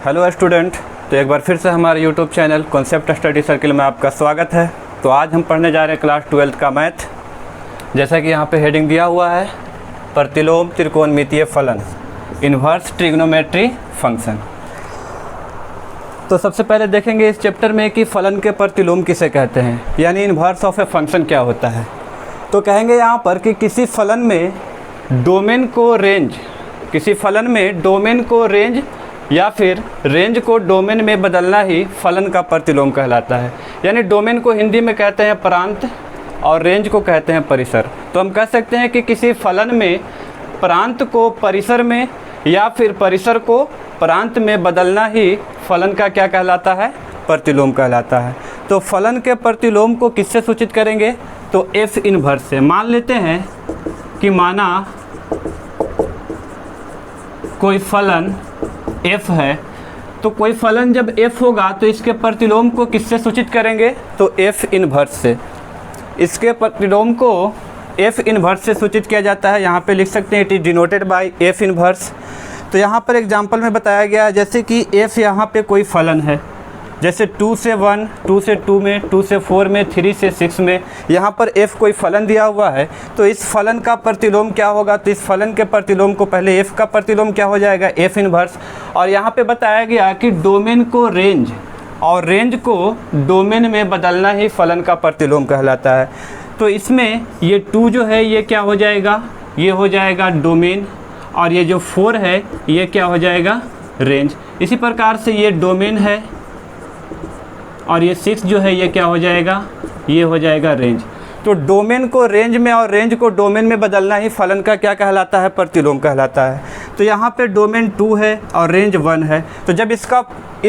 Hello student, तो एक बार फिर से हमारे YouTube channel concept study circle में आपका स्वागत है। तो आज हम पढ़ने जा रहे हैं क्लास 12th का मैथ। जैसा कि यहाँ पे हेडिंग दिया हुआ है, प्रतिलोम त्रिकोणमितीय फलन, इन्वर्स ट्रिग्नोमेट्री फंक्शन। तो सबसे पहले देखेंगे इस चैप्टर में कि फलन के प्रतिलोम किसे कहते हैं, यानी इन्वर्स ऑफ ए फंक्शन क्या होता है। तो कहेंगे यहाँ पर कि किसी फलन में डोमेन को रेंज या फिर रेंज को डोमेन में बदलना ही फलन का प्रतिलोम कहलाता है। यानी डोमेन को हिंदी में कहते हैं प्रांत और रेंज को कहते हैं परिसर। तो हम कह सकते हैं कि किसी फलन में प्रांत को परिसर में या फिर परिसर को प्रांत में बदलना ही फलन का क्या कहलाता है, प्रतिलोम कहलाता है। तो फलन के प्रतिलोम को किससे सूचित करेंगे, तो एफ इनवर्स से। मान लेते हैं कि माना कोई फलन f है, तो कोई फलन जब f होगा तो इसके प्रतिलोम को किससे सूचित करेंगे, तो f इनवर्स से। इसके प्रतिलोम को f इनवर्स से सूचित किया जाता है। यहाँ पे लिख सकते हैं it is denoted by f inverse. तो यहाँ पर एग्जांपल में बताया गया है, जैसे कि f यहाँ पे कोई फलन है, जैसे 2 से 1, 2 से 2 में, 2 से 4 में, 3 से 6 में, यहाँ पर f कोई फलन दिया हुआ है। तो इस फलन का प्रतिलोम क्या होगा, तो इस फलन के प्रतिलोम को पहले f का प्रतिलोम क्या हो जाएगा, f इनवर्स। और यहाँ पे बताया गया कि डोमेन को रेंज और रेंज को डोमेन में बदलना ही फलन का प्रतिलोम कहलाता है। तो इसमें ये 2 जो है ये क्या हो जाएगा, ये हो जाएगा डोमेन, और ये जो 4 है ये क्या हो जाएगा, रेंज। इसी प्रकार से ये डोमेन है और ये 6 जो है ये क्या हो जाएगा, ये हो जाएगा रेंज। तो डोमेन को रेंज में और रेंज को डोमेन में बदलना ही फलन का क्या कहलाता है, प्रतिलोम कहलाता है। तो यहाँ पे डोमेन 2 है और रेंज 1 है। तो जब इस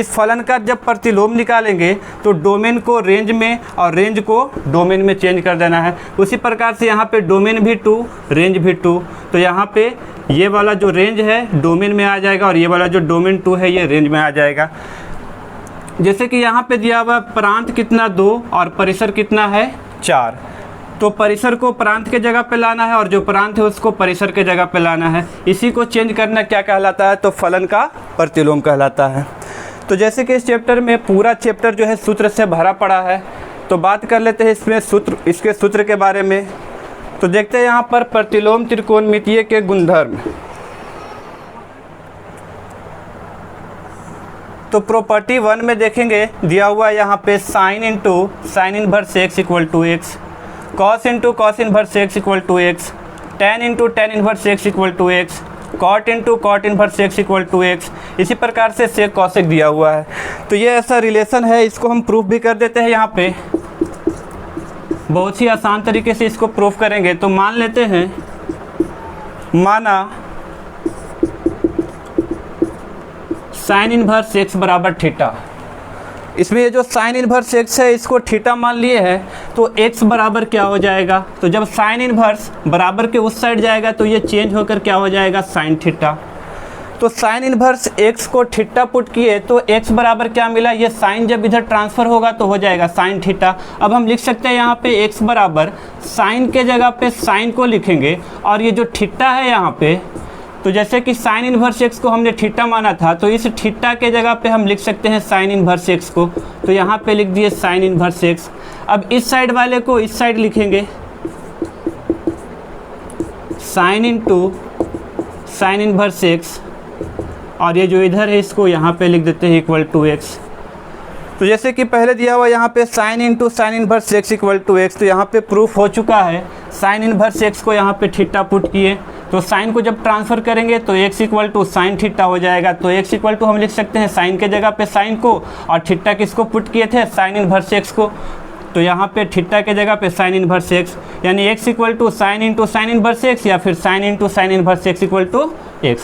फलन का जब प्रतिलोम निकालेंगे तो डोमेन को रेंज में और रेंज को डोमेन में चेंज कर देना है। उसी प्रकार से यहाँ पे डोमेन भी 2, रेंज भी 2। तो यहाँ पे ये वाला जो रेंज है डोमेन में आ जाएगा और ये वाला जो डोमेन 2 है ये रेंज में आ जाएगा। जैसे कि यहाँ पे दिया हुआ प्रांत कितना 2 और परिसर कितना है 4। तो परिसर को प्रांत के जगह पे लाना है और जो प्रांत है उसको परिसर के जगह पे लाना है। इसी को चेंज करना क्या कहलाता है, तो फलन का प्रतिलोम कहलाता है। तो जैसे कि इस चैप्टर में पूरा चैप्टर जो है सूत्र से भरा पड़ा है, तो बात कर लेते हैं इसके सूत्र के बारे में। तो देखते हैं यहाँ पर प्रतिलोम त्रिकोणमितीय के गुणधर्म। तो प्रॉपर्टी 1 में देखेंगे दिया हुआ है यहाँ पे sine inverse x equal to x, cos inverse x equal to x, tan inverse x equal to x, cot inverse x equal to x। इसी प्रकार से सेक कॉसेक दिया हुआ है। तो ये ऐसा रिलेशन है, इसको हम प्रूफ भी कर देते हैं। यहाँ पे बहुत ही आसान तरीके से इसको प्रूफ करेंगे। तो मान लेते हैं, माना साइन इनवर्स x बराबर थीटा। इसमें ये जो साइन इनवर्स x है इसको थीटा मान लिए हैं, तो x बराबर क्या हो जाएगा, तो जब साइन इनवर्स बराबर के उस साइड जाएगा तो ये चेंज होकर क्या हो जाएगा, साइन थीटा। तो साइन इनवर्स x को थीटा पुट किए तो x बराबर क्या मिला, ये साइन जब इधर ट्रांसफ़र होगा तो हो जाएगा साइन थीटा। अब हम लिख सकते हैं यहाँ पे x बराबर साइन के जगह पे साइन को लिखेंगे और ये जो थीटा है यहाँ पे, तो जैसे कि साइन इनवर्स x को हमने थीटा माना था, तो इस थीटा के जगह पे हम लिख सकते हैं साइन इनवर्स x को। तो यहाँ पे लिख दिए साइन इनवर्स x। अब इस साइड वाले को इस साइड लिखेंगे, साइन इनवर्स x, और ये जो इधर है इसको यहाँ पे लिख देते हैं इक्वल टू x। तो जैसे कि पहले दिया हुआ यहाँ पे sine inverse x equal to x, तो यहाँ पे प्रूफ हो चुका है। साइन इनवर्स x को यहाँ पे थीटा पुट किए, तो साइन को जब ट्रांसफ़र करेंगे तो x equal to sine theta हो जाएगा। तो x इक्वल टू हम लिख सकते हैं साइन के जगह पे साइन को, और थीटा किसको पुट किए थे, साइन इनवर्स x को। तो यहाँ पे थीटा के जगह पे साइन इनवर्स x, यानी x equal to sine inverse x या फिर sine inverse x equal to x।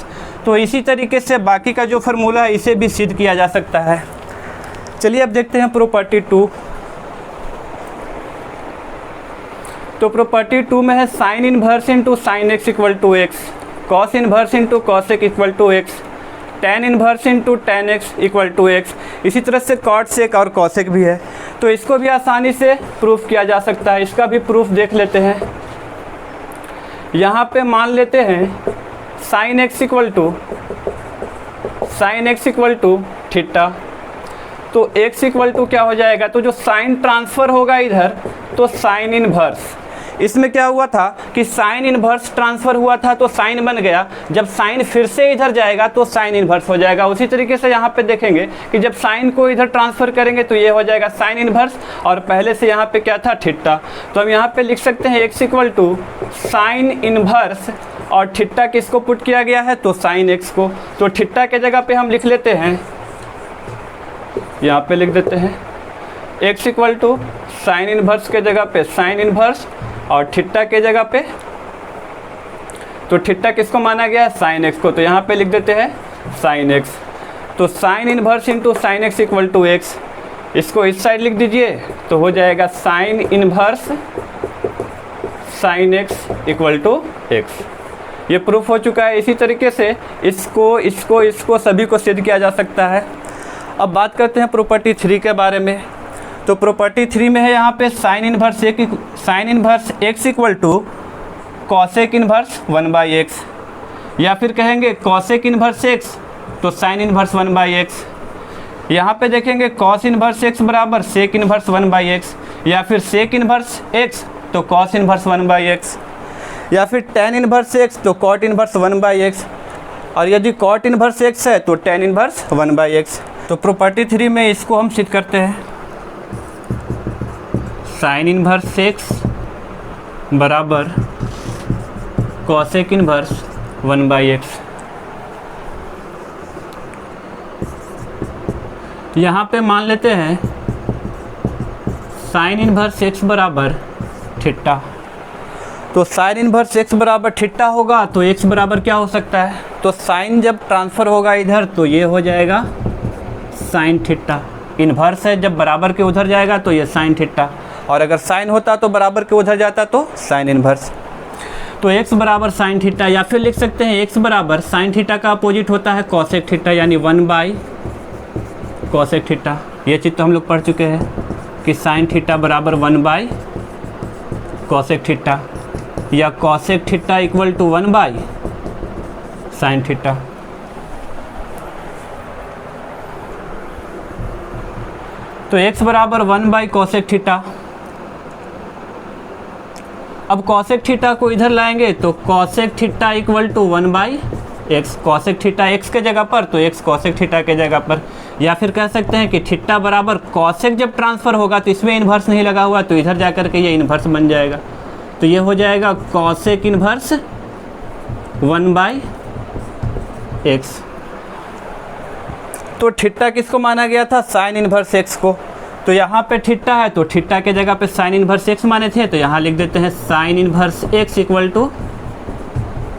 तो इसी तरीके से बाकी का जो फार्मूला है इसे भी सिद्ध किया जा सकता है। चलिए अब देखते हैं प्रॉपर्टी 2। तो प्रॉपर्टी 2 में है sine inverse sine x equal to x, cos inverse cosec equal to x, tan inverse tan x equal to x। इसी तरह से कॉट सेक और कॉसेक भी है। तो इसको भी आसानी से प्रूफ किया जा सकता है। इसका भी प्रूफ देख लेते हैं। यहाँ पे मान लेते हैं sine x equal to theta. तो x इक्वल टू क्या हो जाएगा, तो जो साइन ट्रांसफ़र होगा इधर तो साइन इनवर्स। इसमें क्या हुआ था कि साइन इनवर्स ट्रांसफ़र हुआ था तो साइन बन गया, जब साइन फिर से इधर जाएगा तो साइन इनवर्स हो जाएगा। उसी तरीके से यहाँ पे देखेंगे कि जब साइन को इधर ट्रांसफ़र करेंगे तो ये हो जाएगा साइन इनवर्स, और पहले से यहाँ पे क्या था, थीटा। तो हम यहाँ पे लिख सकते हैं x equal to sine inverse, और थीटा किसको पुट किया गया है, तो साइन x को। तो थीटा के जगह पे हम लिख लेते हैं, यहाँ पे लिख देते हैं x equal to sine inverse के जगह पे साइन इनवर्स, और थीटा के जगह पे, तो थीटा किसको माना गया है, साइन x को। तो यहाँ पे लिख देते हैं साइन x। तो sine inverse into sine x equal to x, इसको इस साइड लिख दीजिए तो हो जाएगा sine inverse sine x equal to x। ये प्रूफ हो चुका है। इसी तरीके से इसको सभी को सिद्ध किया जा सकता है। अब बात करते हैं प्रॉपर्टी 3 के बारे में। तो प्रॉपर्टी 3 में है यहाँ पे sine inverse x equal to cosec inverse 1/x, या फिर कहेंगे कॉसेक इनवर्स x तो साइन इनवर्स 1/x। यहाँ पे देखेंगे कॉस इनवर्स x बराबर सेक इनवर्स 1/x, या फिर सेक इनवर्स x तो कॉस इनवर्स 1/x, या फिर टेन इनवर्स x तो कॉट इनवर्स 1/x, और यदि कॉट इनवर्स x है तो टेन इनवर्स 1/x। तो प्रॉपर्टी 3 में इसको हम सिद्ध करते हैं, साइन इनवर्स x बराबर कॉसेक इनवर्स 1/x। यहाँ पे मान लेते हैं साइन इनवर्स x बराबर थीटा। तो साइन इनवर्स x बराबर थीटा होगा तो x बराबर क्या हो सकता है, तो साइन जब ट्रांसफ़र होगा इधर तो ये हो जाएगा साइन थीटा। इन्वर्स है, जब बराबर के उधर जाएगा तो ये साइन थीटा, और अगर साइन होता तो बराबर के उधर जाता तो साइन इनवर्स। तो x बराबर साइन थीटा, या फिर लिख सकते हैं x बराबर साइन थीटा का अपोजिट होता है कॉसेक थीटा, यानी 1 कॉसेक थीटा। ये चीज़ तो हम लोग पढ़ चुके हैं कि साइन थीटा बराबर 1 कॉसेक थीटा, या cosec theta equal to 1 sine theta. तो x बराबर 1 कॉसेक थीटा। अब कॉसेक थीटा को इधर लाएंगे तो cosec theta equal to 1/x, cosec theta x के जगह पर तो x कॉसेक थीटा के जगह पर, या फिर कह सकते हैं कि थीटा बराबर कॉसेक जब ट्रांसफ़र होगा तो इसमें इन्वर्स नहीं लगा हुआ तो इधर जा कर के ये इन्वर्स बन जाएगा। तो ये हो जाएगा कॉसेक इन्वर्स 1/x। तो थीटा किसको माना गया था, साइन इन्वर्स x को। तो यहाँ पे थीटा है तो थीटा के जगह पे साइन इन्वर्स x माने थे, तो यहाँ लिख देते हैं sine inverse x equal to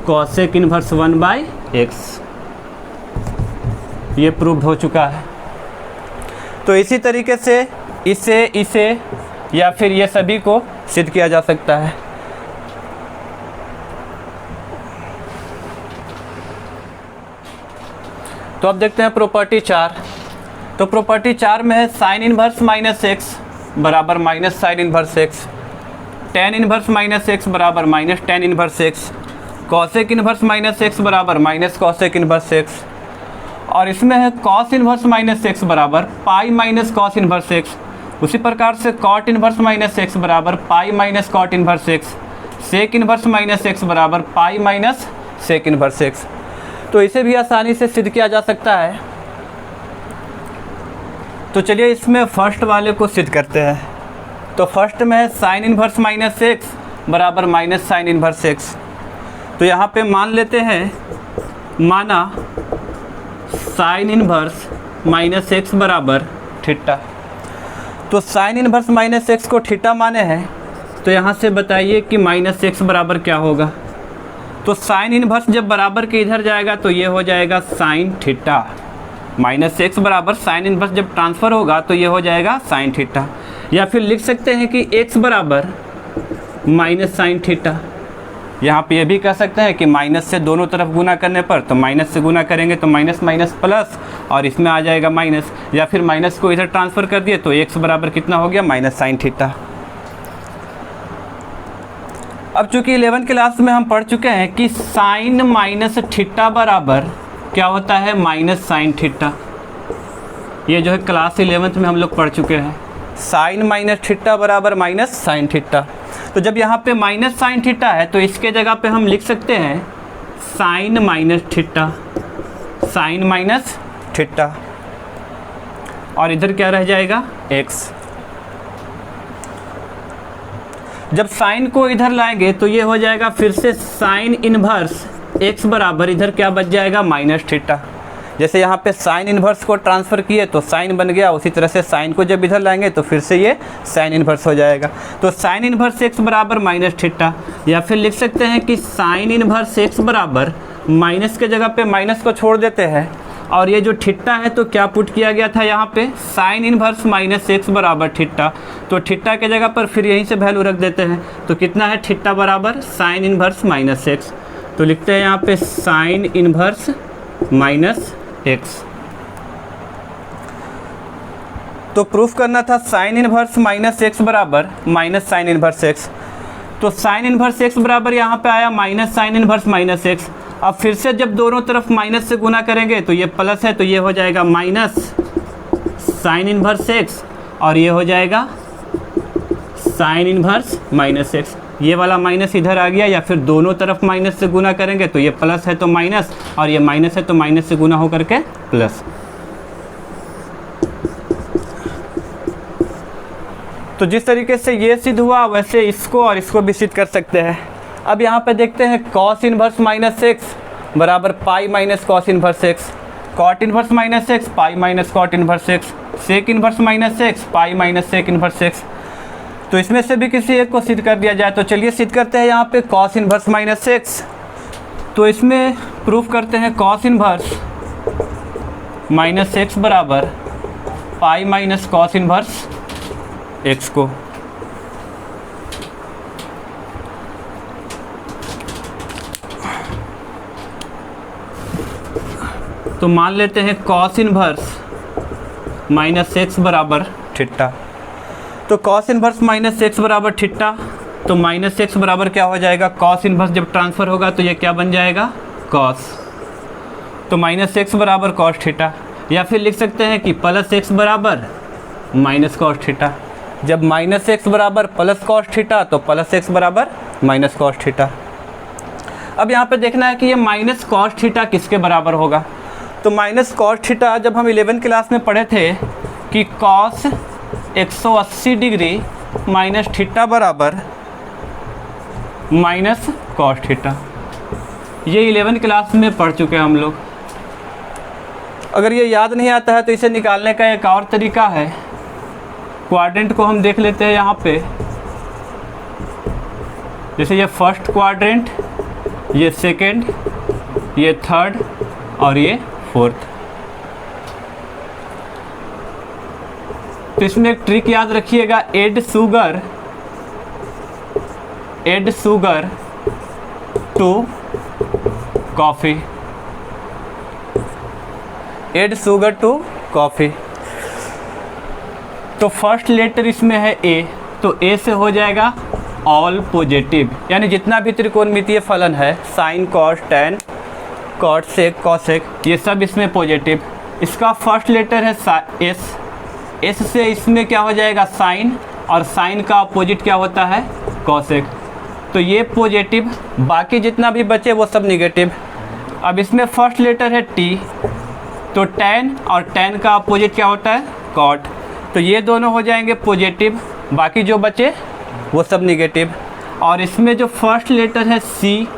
cosec inverse 1/x। ये प्रूव्ड हो चुका है। तो इसी तरीके से इसे या फिर ये सभी को सिद्ध किया जा सकता है। तो अब देखते हैं प्रॉपर्टी 4। तो प्रॉपर्टी 4 में है साइन इनवर्स माइनस x बराबर minus sine inverse x, tan inverse minus x बराबर minus tan inverse x, cosec inverse minus x बराबर माइनस कॉसेक इनवर्स x, और इसमें है कॉस इनवर्स माइनस x बराबर pi minus cos inverse x। उसी प्रकार से कॉट इनवर्स माइनस x बराबर pi minus cot inverse x, sec inverse minus x बराबर pi minus sec inverse x। तो इसे भी आसानी से सिद्ध किया जा सकता है। तो चलिए इसमें फर्स्ट वाले को सिद्ध करते हैं। तो फर्स्ट में है साइन इनवर्स माइनस x बराबर माइनस साइन इनवर्स x। तो यहाँ पे मान लेते हैं, माना साइन इनवर्स माइनस x बराबर थीटा। तो साइन इनवर्स माइनस x को थीटा माने हैं, तो यहाँ से बताइए कि माइनस x बराबर क्या होगा। तो साइन इनवर्स जब बराबर के इधर जाएगा तो ये हो जाएगा साइन थीटा। माइनस x बराबर साइन इनवर्स जब ट्रांसफ़र होगा तो ये हो जाएगा साइन थीटा। या फिर लिख सकते हैं कि x बराबर माइनस साइन थीटा। यहाँ पे ये भी कह सकते हैं कि माइनस से दोनों तरफ गुना करने पर, तो माइनस से गुना करेंगे तो माइनस माइनस प्लस, और इसमें आ जाएगा माइनस, या फिर माइनस को इधर ट्रांसफ़र कर दिए तो x बराबर कितना हो गया, माइनस साइन थीटा। अब चूँकि 11th क्लास में हम पढ़ चुके हैं कि साइन माइनस थीटा बराबर क्या होता है, माइनस साइन थीटा। ये जो है क्लास 11th में हम लोग पढ़ चुके हैं। साइन माइनस थीटा बराबर माइनस साइन थीटा। तो जब यहाँ पे माइनस साइन थीटा है तो इसके जगह पे हम लिख सकते हैं sine minus theta, sine minus theta, और इधर क्या रह जाएगा x। जब साइन को इधर लाएंगे तो ये हो जाएगा फिर से साइन इनवर्स x बराबर इधर क्या बच जाएगा माइनस थीटा। जैसे यहाँ पे साइन इनवर्स को ट्रांसफ़र किए तो साइन बन गया, उसी तरह से साइन को जब इधर लाएंगे तो फिर से ये साइन इनवर्स हो जाएगा। तो साइन इनवर्स x बराबर माइनस थीटा, या फिर लिख सकते हैं कि साइन इनवर्स x बराबर माइनस के जगह पे माइनस को छोड़ देते हैं, और ये जो थीटा है तो क्या पुट किया गया था यहाँ पे साइन इनवर्स माइनस x बराबर थीटा। तो थीटा के जगह पर फिर यहीं से वैल्यू रख देते हैं। तो कितना है थीटा बराबर साइन इनवर्स माइनस x। तो लिखते हैं यहाँ पे साइन इनवर्स माइनस x। तो प्रूफ करना था साइन इनवर्स माइनस x बराबर माइनस साइन इनवर्स x। तो साइन इनवर्स x बराबर यहाँ पे आया minus sine inverse minus x। अब फिर से जब दोनों तरफ माइनस से गुना करेंगे तो ये प्लस है, तो ये हो जाएगा माइनस साइन इनवर्स x, और ये हो जाएगा साइन इनवर्स माइनस x। ये वाला माइनस इधर आ गया, या फिर दोनों तरफ माइनस से गुना करेंगे तो ये प्लस है तो माइनस, और ये माइनस है तो माइनस से गुना होकर के प्लस। तो जिस तरीके से ये सिद्ध हुआ वैसे इसको और इसको भी सिद्ध कर सकते हैं। अब यहाँ पे देखते हैं कॉस इनवर्स माइनस एक्स बराबर pi minus cos inverse x, cot inverse minus x pi minus cot inverse x, sec inverse minus x pi minus sec inverse x. तो इसमें से भी किसी एक को सिद्ध कर दिया जाए। तो चलिए सिद्ध करते हैं यहाँ पे कॉस इनवर्स माइनस एक्स। तो इसमें प्रूफ करते हैं कॉस इनवर्स माइनस एक्स बराबर pi minus cos inverse x को। तो मान लेते हैं कॉस इनवर्स माइनस एक्स बराबर थीटा। तो कॉस इनवर्स माइनस एक्स बराबर थीटा, तो माइनस एक्स बराबर क्या हो जाएगा कॉस इनवर्स जब ट्रांसफ़र होगा तो ये क्या बन जाएगा कॉस। तो माइनस एक्स बराबर कॉस थीटा, या फिर लिख सकते हैं कि प्लस एक्स बराबर माइनस कॉस थीटा। जब माइनस एक्स बराबर प्लस कॉस थीटा तो प्लस एक्स बराबर माइनस कॉस थीटा। अब यहाँ पे देखना है कि ये माइनस कॉस थीटा किसके बराबर होगा। तो माइनस कॉस थीटा जब हम 11 क्लास में पढ़े थे कि कॉस 180 डिग्री माइनस थीटा बराबर माइनस कॉस थीटा, ये 11 क्लास में पढ़ चुके हैं हम लोग। अगर ये याद नहीं आता है तो इसे निकालने का एक और तरीका है। क्वाड्रेंट को हम देख लेते हैं यहाँ पे, जैसे ये फर्स्ट क्वाड्रेंट, ये सेकंड, ये थर्ड और ये फोर्थ। तो इसमें एक ट्रिक याद रखिएगा, add sugar to coffee, add sugar to coffee. तो फर्स्ट लेटर इसमें है ए, तो ए से हो जाएगा ऑल पॉजिटिव, यानी जितना भी त्रिकोणमितीय फलन है sine cos tan cot sec cosec ये सब इसमें पॉजिटिव। इसका फर्स्ट लेटर है एस, एस से इसमें क्या हो जाएगा साइन, और साइन का अपोजिट क्या होता है कॉसेक। तो ये पॉजिटिव, बाकी जितना भी बचे वो सब निगेटिव। अब इसमें फर्स्ट लेटर है टी, तो टैन, और टैन का अपोजिट क्या होता है कॉट। तो ये दोनों हो जाएंगे पॉजिटिव, बाकी जो बचे वो सब निगेटिव। और इसमें जो फर्स्ट लेटर है सी,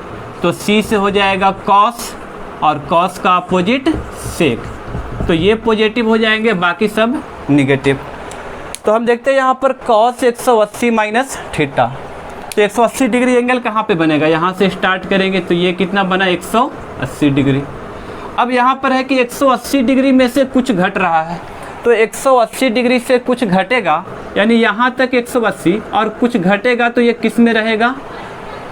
तो सी से हो जाएगा कॉस, और कॉस का अपोजिट सेक। तो ये पॉजिटिव हो जाएंगे, बाकी सब निगेटिव। तो हम देखते हैं यहाँ पर कॉस 180 माइनस थीटा। तो 180 डिग्री एंगल कहाँ पे बनेगा, यहाँ से स्टार्ट करेंगे तो ये कितना बना 180 डिग्री। अब यहाँ पर है कि 180 डिग्री में से कुछ घट रहा है, तो 180 डिग्री से कुछ घटेगा, यानी यहाँ तक 180 और कुछ घटेगा, तो ये किस में रहेगा,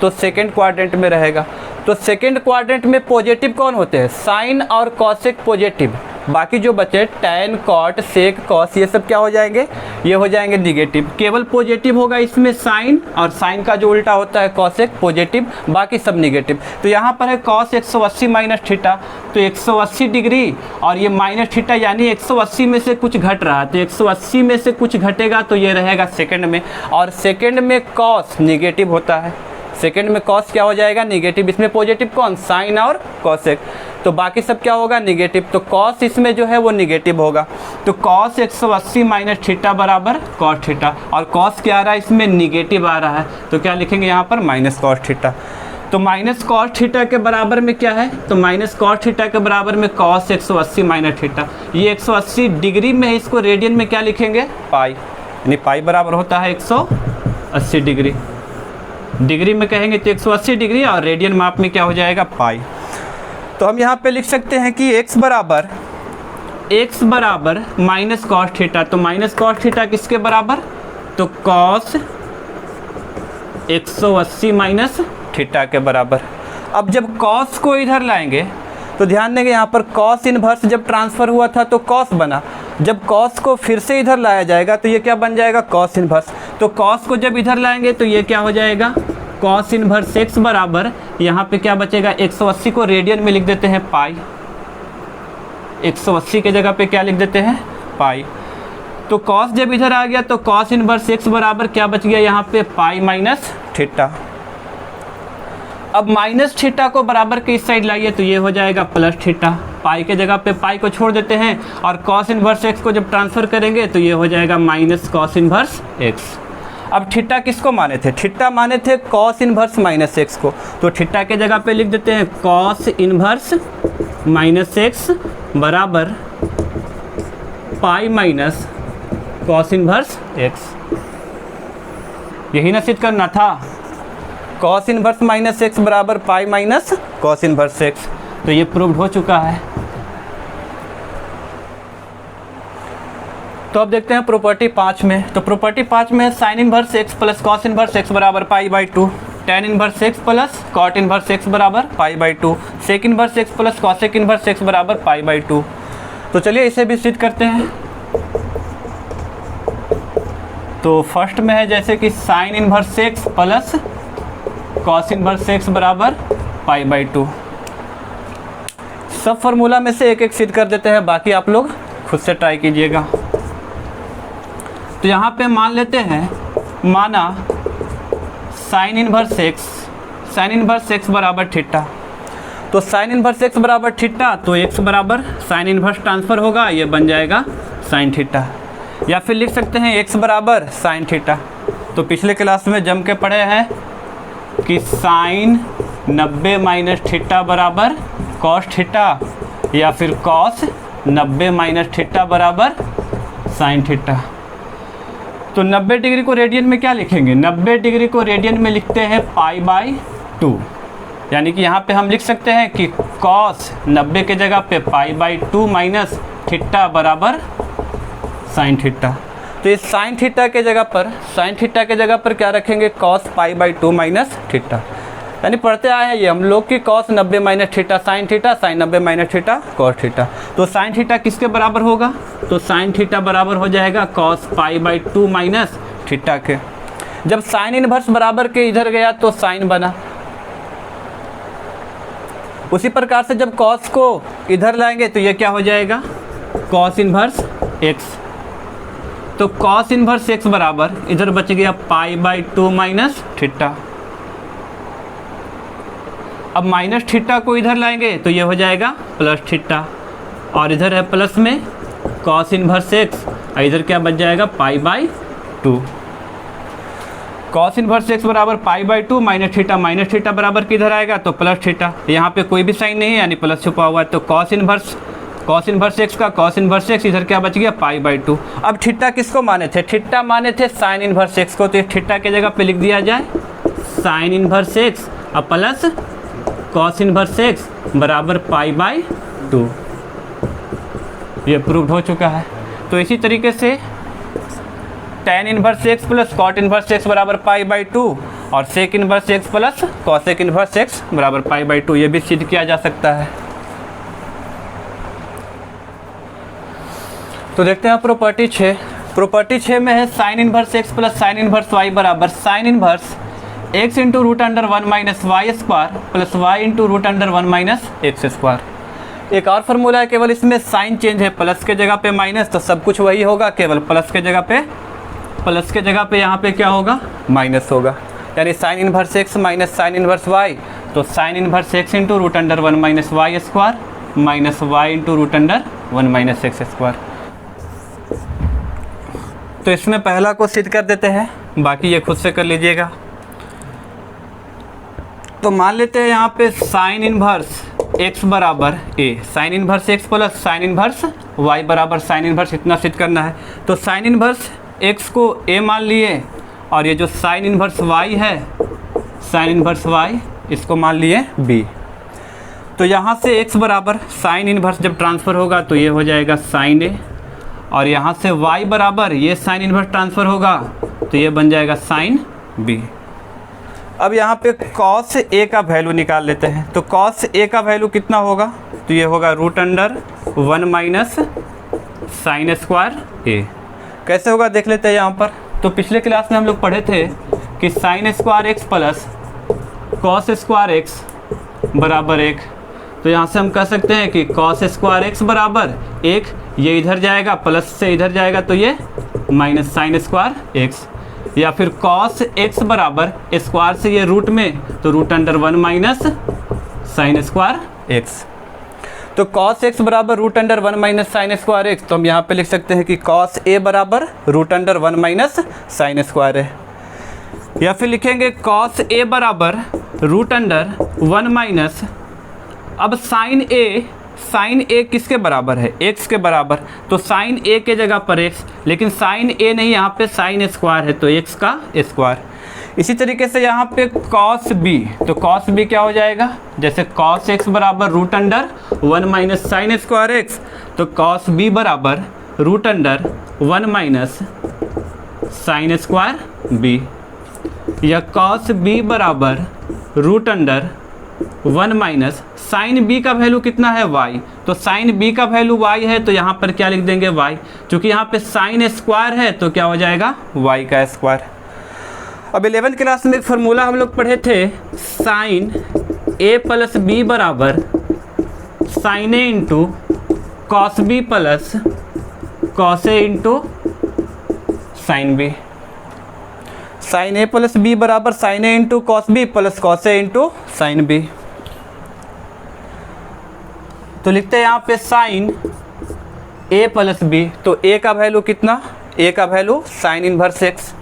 तो सेकेंड क्वाड्रेंट में रहेगा। तो सेकेंड क्वाड्रेंट में पॉजिटिव कौन होते हैं, साइन और कॉसेक पॉजिटिव, बाकी जो बचे tan, cot, sec, cos ये सब क्या हो जाएंगे, ये हो जाएंगे निगेटिव। केवल पॉजिटिव होगा इसमें साइन, और साइन का जो उल्टा होता है cosec पॉजिटिव, बाकी सब निगेटिव। तो यहाँ पर है cos 180 माइनस थीटा, तो 180 डिग्री और ये माइनस थीटा, यानी 180 में से कुछ घट रहा है, तो 180 में से कुछ घटेगा तो ये रहेगा सेकंड में, और सेकंड में cos निगेटिव होता है, सेकंड में cos क्या हो जाएगा, निगेटिव। इसमें पॉजिटिव कौन, साइन और cosec, तो बाकी सब क्या होगा, निगेटिव। तो cos इसमें जो है वो निगेटिव होगा, तो cos 180 माइनस थीटा बराबर cos थीटा, और cos क्या आ रहा है, इसमें निगेटिव आ रहा है, तो क्या लिखेंगे यहाँ पर, माइनस cos थीटा। तो माइनस cos थीटा के बराबर में क्या है, तो माइनस cos थीटा के बराबर में cos 180 माइनस थीटा, ये 180 डिग्री में है, इसको रेडियन में क्या लिखेंगे, पाई, यानी पाई बराबर होता है 180 डिग्री। डिग्री में कहेंगे तो 180 डिग्री, और रेडियन माप में क्या हो जाएगा, पाई। तो हम यहाँ पे लिख सकते हैं कि x बराबर माइनस कॉस थीटा, तो माइनस कॉस थीटा किसके बराबर, तो cos 180 माइनस थीटा के बराबर। अब जब cos को इधर लाएंगे तो ध्यान देंगे यहाँ पर cos इनवर्स जब ट्रांसफ़र हुआ था तो cos बना, जब cos को फिर से इधर लाया जाएगा तो ये क्या बन जाएगा, cos इनवर्स। तो cos को जब इधर लाएंगे तो ये क्या हो जाएगा, cos इनवर्स x बराबर, यहाँ पे क्या बचेगा, 180 को रेडियन में लिख देते हैं पाई, 180 के जगह पे क्या लिख देते हैं, पाई। तो cos जब इधर आ गया तो cos इनवर्स x बराबर क्या बच गया यहाँ पे, पाई माइनस थीटा। अब माइनस थीटा को बराबर के इस साइड लाइए तो ये हो जाएगा प्लस थीटा, पाई के जगह पे पाई को छोड़ देते हैं, और cos इनवर्स x को जब ट्रांसफ़र करेंगे तो ये हो जाएगा माइनस cos इनवर्स x। अब थीटा किसको माने थे, थीटा माने थे cos इनवर्स माइनस x को, तो थीटा के जगह पे लिख देते हैं cos इनवर्स माइनस x बराबर pi minus cos inverse x। यही ना सिद्ध करना था, cos इनवर्स माइनस x बराबर pi minus cos inverse x, तो ये प्रूव्ड हो चुका है। तो अब देखते हैं प्रॉपर्टी 5 में, तो प्रॉपर्टी 5 में sine inverse x plus cos inverse x बराबर pi by 2, tan inverse x plus cot inverse x बराबर pi by 2, sec inverse x plus cosec inverse x बराबर पाई बाई 2। तो चलिए इसे भी सिद्ध करते हैं। तो फर्स्ट में है जैसे कि sine inverse x plus cos inverse x बराबर पाई बाई 2। सब फार्मूला में से एक एक सिद्ध कर देते हैं, बाकी आप लोग खुद से ट्राई कीजिएगा। तो यहाँ पे मान लेते हैं, माना साइन इनवर्स x बराबर थीटा, तो साइन इनवर्स x बराबर थीटा, तो x बराबर साइन इनवर्स ट्रांसफ़र होगा, ये बन जाएगा साइन थीटा, या फिर लिख सकते हैं x बराबर साइन थीटा। तो पिछले क्लास में जम के पढ़े हैं कि साइन 90 माइनस थीटा बराबर कॉस थीटा, या फिर कॉस 90 माइनस थीटा बराबर साइन थीटा। तो 90 डिग्री को रेडियन में क्या लिखेंगे, 90 डिग्री को रेडियन में लिखते हैं पाई बाई 2, यानी कि यहाँ पे हम लिख सकते हैं कि कॉस 90 के जगह पे पाई बाई 2 माइनस थीटा बराबर साइन थीटा। तो इस साइन थीटा के जगह पर क्या रखेंगे, cos pi by 2 minus theta, यानी पढ़ते आए हैं ये हम लोग कि cos 90 minus theta sine theta, sine 90 minus theta cos theta. तो साइन थीटा किसके बराबर होगा, तो साइन थीटा बराबर हो जाएगा cos pi by 2 minus theta के। जब साइन इनवर्स बराबर के इधर गया तो साइन बना, उसी प्रकार से जब कॉस को इधर लाएंगे तो ये क्या हो जाएगा, कॉस इनवर्स एक्स। तो कॉस इनवर्स एक्स बराबर इधर बच गया पाई बाई 2 माइनस थीटा। अब माइनस थीटा को इधर लाएंगे तो ये हो जाएगा प्लस थीटा, और इधर है प्लस में कॉस इनवर्स एक्स, और इधर क्या बच जाएगा पाई बाई 2। कॉस इनवर्स एक्स बराबर पाई बाई 2 माइनस थीटा बराबर किधर आएगा, तो प्लस थीटा। यहाँ पे कोई भी साइन नहीं है यानी प्लस छुपा हुआ है, तो कॉस इनवर्स एक्स का कॉस इनवर्स एक्स, इधर क्या बच गया पाई बाई 2। अब थीटा किसको माने थे, थीटा माने थे साइन इनवर्स एक्स को, तो ये थीटा के जगह पे लिख दिया जाए साइन इनवर्स एक्स और प्लस कॉस इनवर्स एक्स बराबर पाई बाई 2। ये प्रूव्ड हो चुका है। तो इसी तरीके से tan inverse x plus cot inverse x बराबर पाई बाई 2 और sec inverse x plus cosec inverse x बराबर पाई बाई 2, ये भी सिद्ध किया जा सकता है। तो देखते हैं प्रॉपर्टी 6। प्रॉपर्टी 6 में है sine inverse x plus sine inverse y बराबर sine inverse x into root under 1 minus y square plus y into root under 1 minus x square. एक और फार्मूला है, केवल इसमें साइन चेंज है, प्लस के जगह पे माइनस, तो सब कुछ वही होगा, केवल प्लस के जगह पे यहाँ पे क्या होगा, माइनस होगा। यानी sine inverse x minus sine inverse y, तो sine inverse x into root under 1 minus y square minus y into root under 1 minus x square. तो इसमें पहला को सिद्ध कर देते हैं, बाकी ये खुद से कर लीजिएगा। तो मान लेते हैं यहाँ पे साइन इनवर्स x बराबर a, sign inverse x plus sine inverse y बराबर साइन इनवर्स, इतना सिद्ध करना है। तो साइन इनवर्स x को a मान लिए और ये जो साइन इनवर्स y है, साइन इनवर्स y, इसको मान लिए b। तो यहाँ से x बराबर साइन इनवर्स जब ट्रांसफ़र होगा तो ये हो जाएगा साइन a, और यहाँ से y बराबर ये साइन इनवर्स ट्रांसफ़र होगा तो ये बन जाएगा साइन b। अब यहाँ पे cos a का वैल्यू निकाल लेते हैं। तो cos a का वैल्यू कितना होगा, तो ये होगा root under 1 minus sine square a। कैसे होगा देख लेते हैं यहाँ पर। तो पिछले क्लास में हम लोग पढ़े थे कि sign square x plus cos square x बराबर 1। तो यहाँ से हम कह सकते हैं कि कॉस स्क्वायर एक्स बराबर 1, ये इधर जाएगा, प्लस से इधर जाएगा तो ये माइनस साइन स्क्वायर एक्स, या फिर कॉस एक्स बराबर स्क्वायर से ये रूट में, तो root under 1 minus sine square x. तो कॉस एक्स बराबर root under 1 minus sine square x, तो हम यहाँ पे लिख सकते हैं कि कॉस ए बराबर root under 1 minus sine square है, या फिर लिखेंगे कॉस ए बराबर रूट अंडर 1 माइनस, अब साइन ए किसके बराबर है, एक्स के बराबर, तो साइन ए के जगह पर एक्स, लेकिन साइन ए नहीं, यहाँ पे साइन स्क्वायर है तो एक्स का स्क्वायर। इसी तरीके से यहाँ पे कॉस बी, तो कॉस बी क्या हो जाएगा, जैसे कॉस एक्स बराबर root under 1 minus sine square x, तो कॉस बी बराबर root under 1 minus sine square b, या कॉस बी बराबर root under 1 minus sine b का वैल्यू कितना है y, तो साइन बी का वैल्यू y है, तो यहाँ पर क्या लिख देंगे y, क्योंकि यहाँ पे साइन स्क्वायर है तो क्या हो जाएगा y का स्क्वायर। अब 11th क्लास में एक फार्मूला हम लोग पढ़े थे, साइन a प्लस बी बराबर sine a into cos b plus cos a into sine b. Sine a plus b बराबर sine a into cos b plus cos a into sine b. तो लिखते हैं यहाँ पे साइन ए प्लस बी, तो ए का value कितना, a का value sine inverse x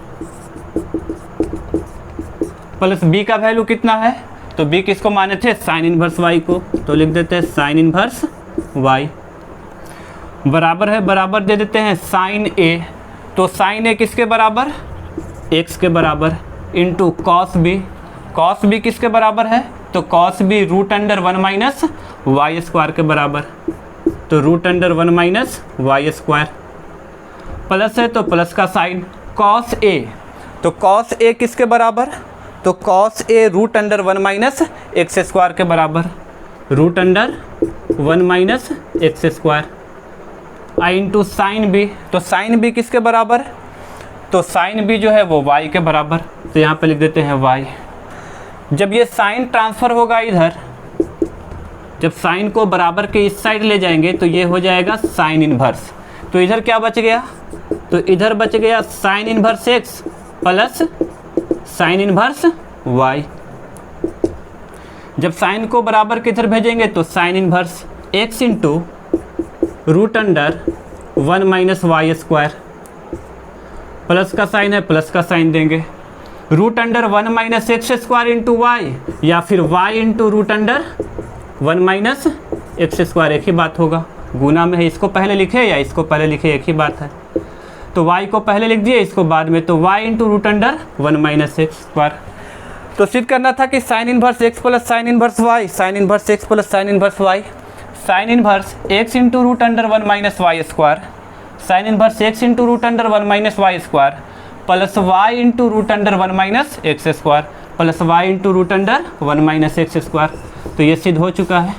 plus b का वैल्यू कितना है, तो बी किसको माने थे, साइन इनवर्स वाई को, तो लिख देते हैं साइन इनवर्स वाई बराबर है, बराबर दे देते हैं साइन ए, तो साइन ए किसके बराबर, एक्स के बराबर, इंटू कॉस बी किसके बराबर है, तो cos b root under 1 minus y square के बराबर, तो root under 1 minus y square, plus है तो प्लस का साइन, कॉस ए, तो कॉस ए किसके बराबर, तो cos a root under 1 minus x square के बराबर, root under 1 minus x square, i into sine b, तो साइन बी किसके बराबर, तो साइन बी जो है वो y के बराबर, तो यहाँ पे लिख देते हैं y। जब ये साइन ट्रांसफ़र होगा इधर, जब साइन को बराबर के इस साइड ले जाएंगे तो ये हो जाएगा साइन इनवर्स, तो इधर क्या बच गया, तो इधर बच गया sine inverse x plus sine inverse y। जब साइन को बराबर के इधर भेजेंगे तो sine inverse x into root under 1 minus y square, plus का साइन है, प्लस का साइन देंगे, root under 1 minus x square into y, या फिर y into root under 1 minus x square, एक ही बात होगा, गुना में है, इसको पहले लिखे या इसको पहले लिखे, एक ही बात है, तो y को पहले लिख दिए, इसको बाद में, तो y into root under 1 minus x square. तो सिद्ध करना था कि sine inverse x plus sine inverse y, sine inverse x plus sine inverse y, sine inverse x into root under 1 minus y square, sine inverse x into root under 1 minus y square, plus y into root under 1 minus x square, plus y into root under 1 minus x square. तो ये सिद्ध हो चुका है।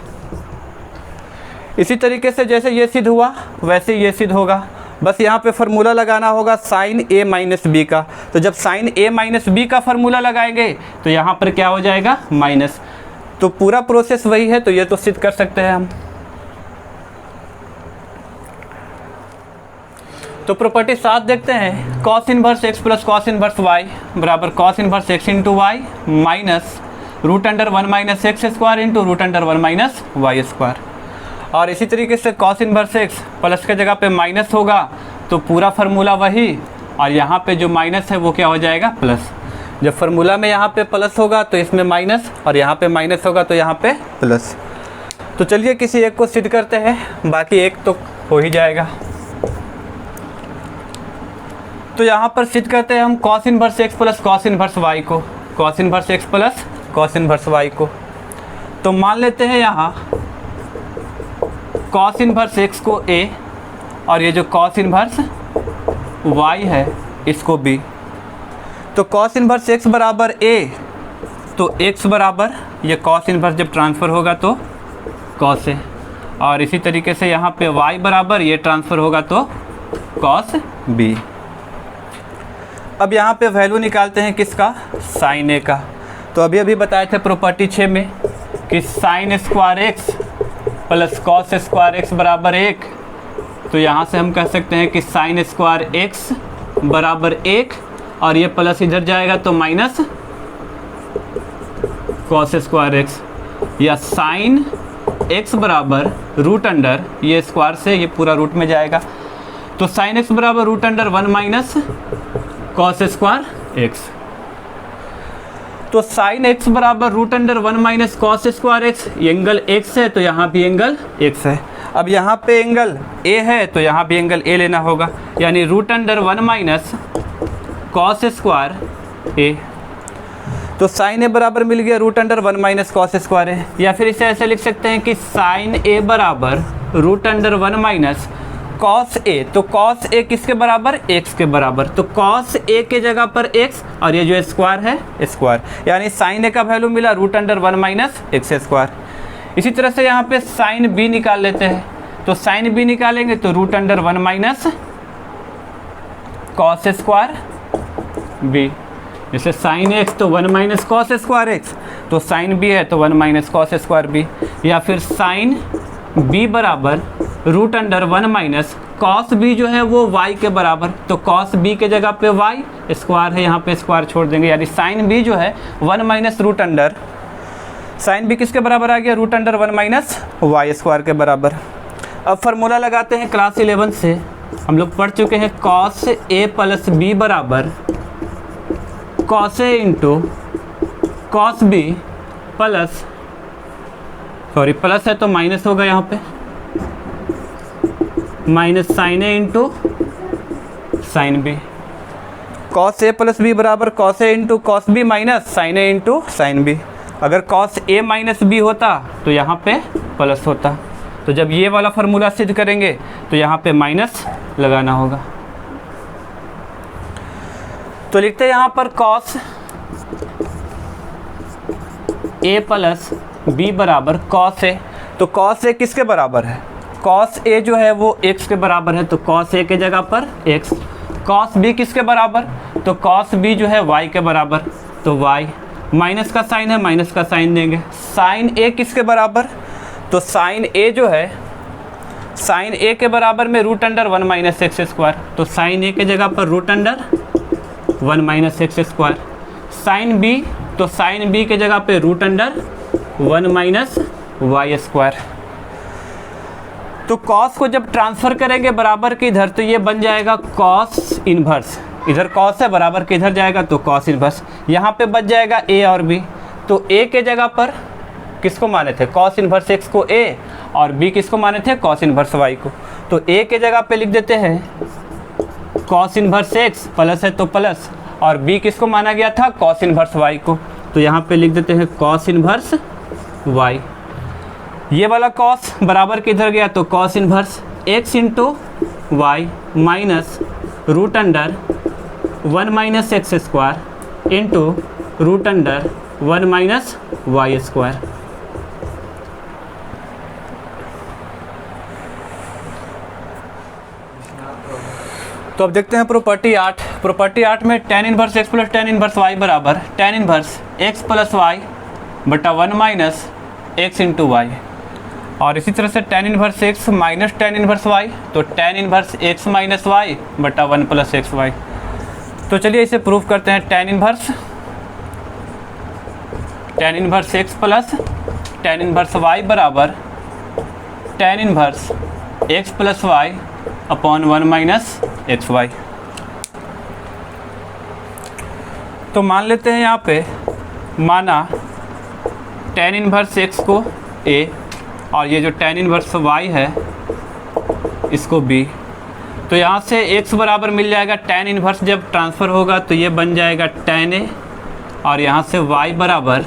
इसी तरीके से जैसे ये सिद्ध हुआ वैसे ये सिद्ध होगा। बस यहाँ पे फार्मूला लगाना होगा साइन ए माइनस बी का। तो जब साइन ए माइनस बी का फार्मूला लगाएंगे तो यहाँ पर क्या हो जाएगा, माइनस। तो पूरा प्रोसेस वही है, तो ये तो सिद्ध कर सकते हैं हम। तो प्रॉपर्टी 7 देखते हैं, cos inverse x plus cos inverse y बराबर cos inverse x into y minus root under 1 minus x square into root under 1 minus y square. और इसी तरीके से कॉस इनवर्स एक्स प्लस के जगह पे माइनस होगा तो पूरा फार्मूला वही, और यहाँ पे जो माइनस है वो क्या हो जाएगा, प्लस। जब फार्मूला में यहाँ पे प्लस होगा तो इसमें माइनस, और यहाँ पे माइनस होगा तो यहाँ पे प्लस। तो चलिए किसी एक को सिद्ध करते हैं, बाकी एक तो हो ही जाएगा। तो यहाँ पर सिद्ध करते हैं हम cos inverse x plus cos inverse y को, cos inverse x plus cos inverse y को। तो मान लेते हैं यहाँ कॉस इनवर्स एक्स को ए, और ये जो कॉस इनवर्स वाई है इसको बी। तो कॉस इनवर्स एक्स बराबर ए, तो एक्स बराबर ये कॉस इनवर्स जब ट्रांसफ़र होगा तो कॉस ए, और इसी तरीके से यहाँ पे वाई बराबर ये ट्रांसफ़र होगा तो कॉस बी। अब यहाँ पे वैल्यू निकालते हैं किसका, साइन ए का। तो अभी अभी बताए थे प्रॉपर्टी 6 में कि sign square x plus cos square x बराबर 1। तो यहाँ से हम कह सकते हैं कि साइन स्क्वायर एक्स बराबर 1, और ये प्लस इधर जाएगा तो माइनस कॉस स्क्वायर एक्स, या साइन एक्स बराबर रूट अंडर, ये स्क्वायर से ये पूरा रूट में जाएगा, तो साइन एक्स बराबर root under 1 minus cos square x. तो साइन एक्स बराबर root under 1 minus cos square x, angle x है तो यहाँ भी एंगल एक्स है। अब यहाँ पे एंगल ए है तो यहाँ भी एंगल ए लेना होगा, यानी root under 1 minus cos square a. तो साइन ए बराबर मिल गया root under 1 minus cos square a, या फिर इसे ऐसे लिख सकते हैं कि साइन ए बराबर root under 1 minus cos A. तो कॉस ए किसके बराबर, एक्स के बराबर, तो कॉस ए के जगह पर एक्स, और ये जो स्क्वायर है स्क्वायर, यानी साइन ए का वैल्यू मिला root under 1 minus x square. इसी तरह से यहाँ पे साइन बी निकाल लेते हैं। तो साइन बी निकालेंगे तो root under 1 minus cos square b. जैसे साइन एक्स तो 1 माइनस कॉस स्क्वायर एक्स, तो साइन बी है तो 1 माइनस कॉस स्क्वायर बी, या फिर साइन बी बराबर root under 1 minus cos b जो है वो y के बराबर, तो कॉस बी के जगह पे y स्क्वायर है, यहाँ पे स्क्वायर छोड़ देंगे, यानी साइन बी जो है 1 minus root under, sine b किसके बराबर आ गया, root under 1 minus y square के बराबर। अब फार्मूला लगाते हैं क्लास 11 से, हम लोग पढ़ चुके हैं कॉस ए प्लस बी बराबर cos a into cos b plus, sorry plus है तो माइनस होगा यहाँ पे, minus sine a into sine b. Cos a plus b बराबर cos a into cos b minus sine a into sine b. अगर cos a minus b होता तो यहाँ पे प्लस होता, तो जब ये वाला फार्मूला सिद्ध करेंगे तो यहाँ पे माइनस लगाना होगा। तो लिखते हैं यहाँ पर कॉस ए प्लस बी बराबर कॉस ए। तो कॉस ए किसके बराबर है, कॉस ए जो है वो x के बराबर है, तो कॉस ए के जगह पर x। कॉस बी किसके बराबर, तो कॉस बी जो है y के बराबर, तो y। माइनस का साइन है, माइनस का साइन देंगे। साइन ए किसके बराबर, तो साइन ए जो है साइन ए के बराबर में root under 1 minus x square, तो साइन ए के जगह पर root under 1 minus x square. Sine b, तो साइन बी के जगह पे root under 1 minus y square. तो कॉस को जब ट्रांसफ़र करेंगे बराबर के इधर तो ये बन जाएगा कॉस इन्वर्स, इधर कॉस है बराबर के इधर जाएगा तो कॉस इन्वर्स। यहाँ पे बच जाएगा ए और बी, तो ए के जगह पर किसको माने थे, कॉस इन्वर्स एक्स को ए, और बी किसको माने थे, कॉस इन्वर्स वाई को। तो ए के जगह पे लिख देते हैं कॉस इन्वर्स एक्स, प्लस है तो प्लस, और बी किसको माना गया था, कॉस इन्वर्स वाई को, तो यहाँ पे लिख देते हैं कॉस इन्वर्स वाई। ये वाला कॉस बराबर किधर गया, तो cos inverse x into y minus root under 1 minus x square into root under 1 minus y square. तो अब देखते हैं प्रॉपर्टी 8। प्रॉपर्टी 8 में tan inverse x plus tan inverse y बराबर tan inverse x plus y बटा 1 minus x into Y. और इसी तरह से tan inverse x minus tan inverse y, तो tan inverse x minus y बटा 1 प्लस एक्स वाई। तो चलिए इसे प्रूफ करते हैं। tan inverse x plus tan inverse y बराबर tan inverse x plus y upon 1 minus x y. तो मान लेते हैं यहाँ पे, माना tan इनवर्स x को a और ये जो tan इनवर्स y है इसको b। तो यहाँ से x बराबर मिल जाएगा tan इनवर्स, जब ट्रांसफ़र होगा तो ये बन जाएगा tan a और यहाँ से y बराबर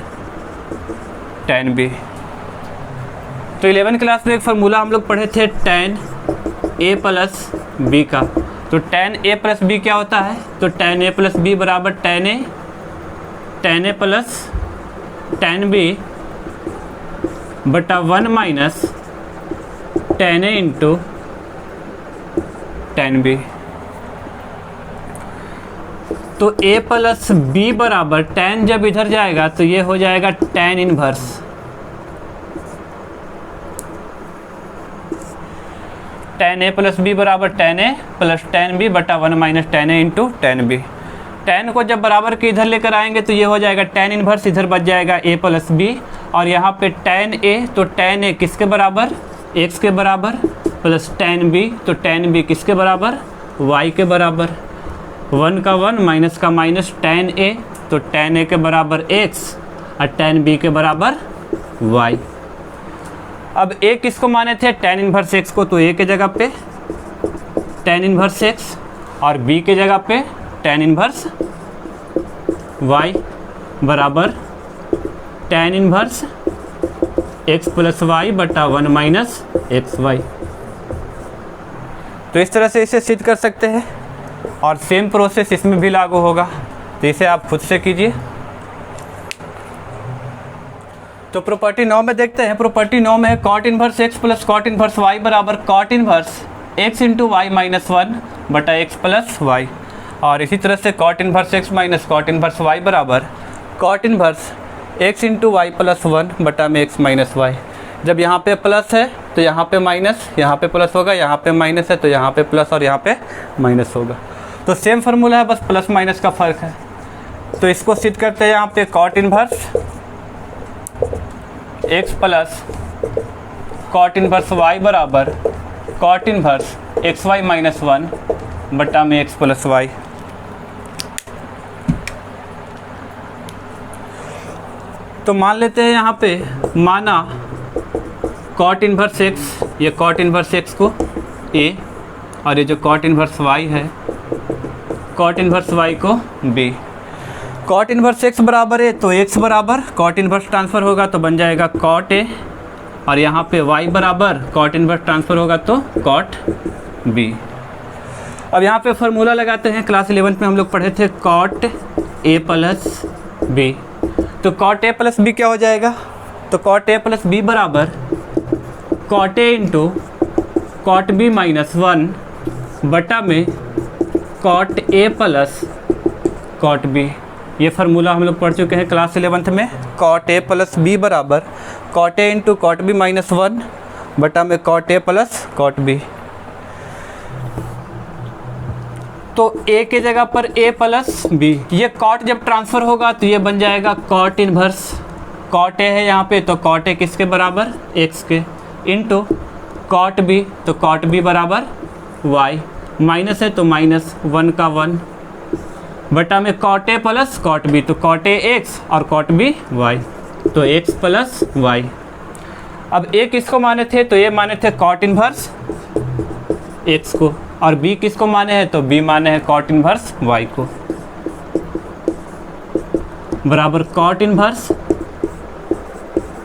tan b। तो 11 क्लास में एक फार्मूला हम लोग पढ़े थे tan a प्लस b का। तो tan a प्लस b क्या होता है? तो tan a प्लस b बराबर tan a plus tan b बटा 1 minus tan a into tan b। तो a प्लस b बराबर tan जब इधर जाएगा तो ये हो जाएगा tan inverse. tan a plus b बराबर tan a plus tan b बटा 1 minus tan a into tan b। tan को जब बराबर के इधर लेकर आएंगे तो ये हो जाएगा tan इनवर्स, इधर बच जाएगा a प्लस b और यहाँ पे tan a, तो tan a किसके बराबर? x के बराबर, प्लस tan b, तो tan b किसके बराबर? y के बराबर। 1 का 1 माइनस का माइनस tan a, तो tan a के बराबर x और tan b के बराबर y। अब a किसको माने थे? tan इनवर्स x को, तो a के जगह पे tan इनवर्स x और b के जगह पे tan इनवर्स y बराबर tan inverse x plus y बटा 1 माइनस एक्स वाई। तो इस तरह से इसे सिद्ध कर सकते हैं और सेम प्रोसेस इसमें भी लागू होगा। तो इसे आप खुद से कीजिए। तो प्रॉपर्टी 9 में देखते हैं। प्रॉपर्टी 9 में है cot inverse x plus cot inverse y बराबर cot inverse x into y minus 1 बटा x प्लस वाई। और इसी तरह से cot inverse x minus cot inverse y बराबर cot inverse x into y plus 1 बटा में x माइनस वाई। जब यहाँ पे प्लस है तो यहाँ पे माइनस, यहाँ पे प्लस होगा, यहाँ पे माइनस है तो यहाँ पे प्लस और यहाँ पे माइनस होगा। तो सेम फार्मूला है, बस प्लस माइनस का फ़र्क है। तो इसको सिद्ध करते हैं। यहाँ पे cot inverse x plus cot inverse y बराबर cot inverse x y minus 1 बटा में x प्लस वाई। तो मान लेते हैं यहाँ पे, माना cot इनवर्स x, ये cot इनवर्स x को a और ये जो cot इनवर्स y है cot इनवर्स y को b। cot इनवर्स x बराबर है तो x बराबर cot इनवर्स ट्रांसफ़र होगा तो बन जाएगा cot a और यहाँ पे y बराबर cot इनवर्स ट्रांसफ़र होगा तो cot b। अब यहाँ पे फार्मूला लगाते हैं। क्लास 11 में हम लोग पढ़े थे cot a प्लस b। तो cot a प्लस b क्या हो जाएगा? तो cot a प्लस b बराबर cot a into cot b minus 1 बटा में cot a plus cot b। ये फार्मूला हम लोग पढ़ चुके हैं क्लास 11 में। cot a प्लस b बराबर cot a into cot b minus 1 बटा में cot a plus cot b। तो a के जगह पर a प्लस b, ये cot जब ट्रांसफ़र होगा तो ये बन जाएगा cot इनवर्स। cot a है यहाँ पे तो cot a किसके बराबर? x के, इंटू cot b, तो cot b बराबर y, माइनस है तो माइनस 1 का 1 बटा में cot a plus cot b, तो cot a x और cot b y, तो x प्लस y। अब a किसको माने थे? तो ये माने थे cot इनवर्स x को और b किसको माने हैं? तो b माने हैं cot इनवर्स y को बराबर cot inverse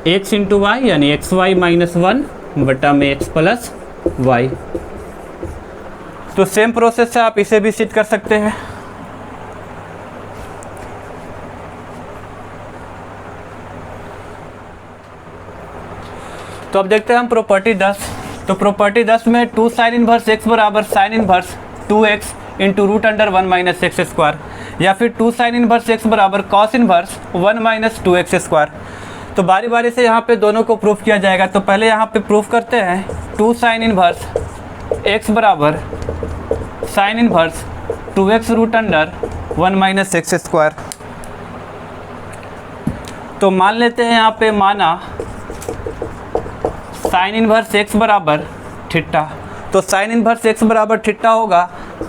x into y यानी एक्स वाई माइनस 1 बटा में x प्लस वाई। तो सेम प्रोसेस से आप इसे भी सिद्ध कर सकते हैं। तो अब देखते हैं हम प्रॉपर्टी 10। तो प्रॉपर्टी 10 में 2 sin इनवर्स x बराबर sin inverse 2x into root under 1 minus x square, या फिर 2 साइन इनवर्स एक्स बराबर cos inverse 1 minus 2 x square. तो बारी बारी से यहाँ पे दोनों को प्रूफ किया जाएगा। तो पहले यहाँ पे प्रूफ करते हैं 2 साइन इनवर्स एक्स बराबर sine inverse 2x root under 1 minus x square. तो मान लेते हैं यहाँ पे माना साइन इनवर्स एक्स बराबर थीटा। तो साइन इनवर्स एक्स बराबर थीटा होगा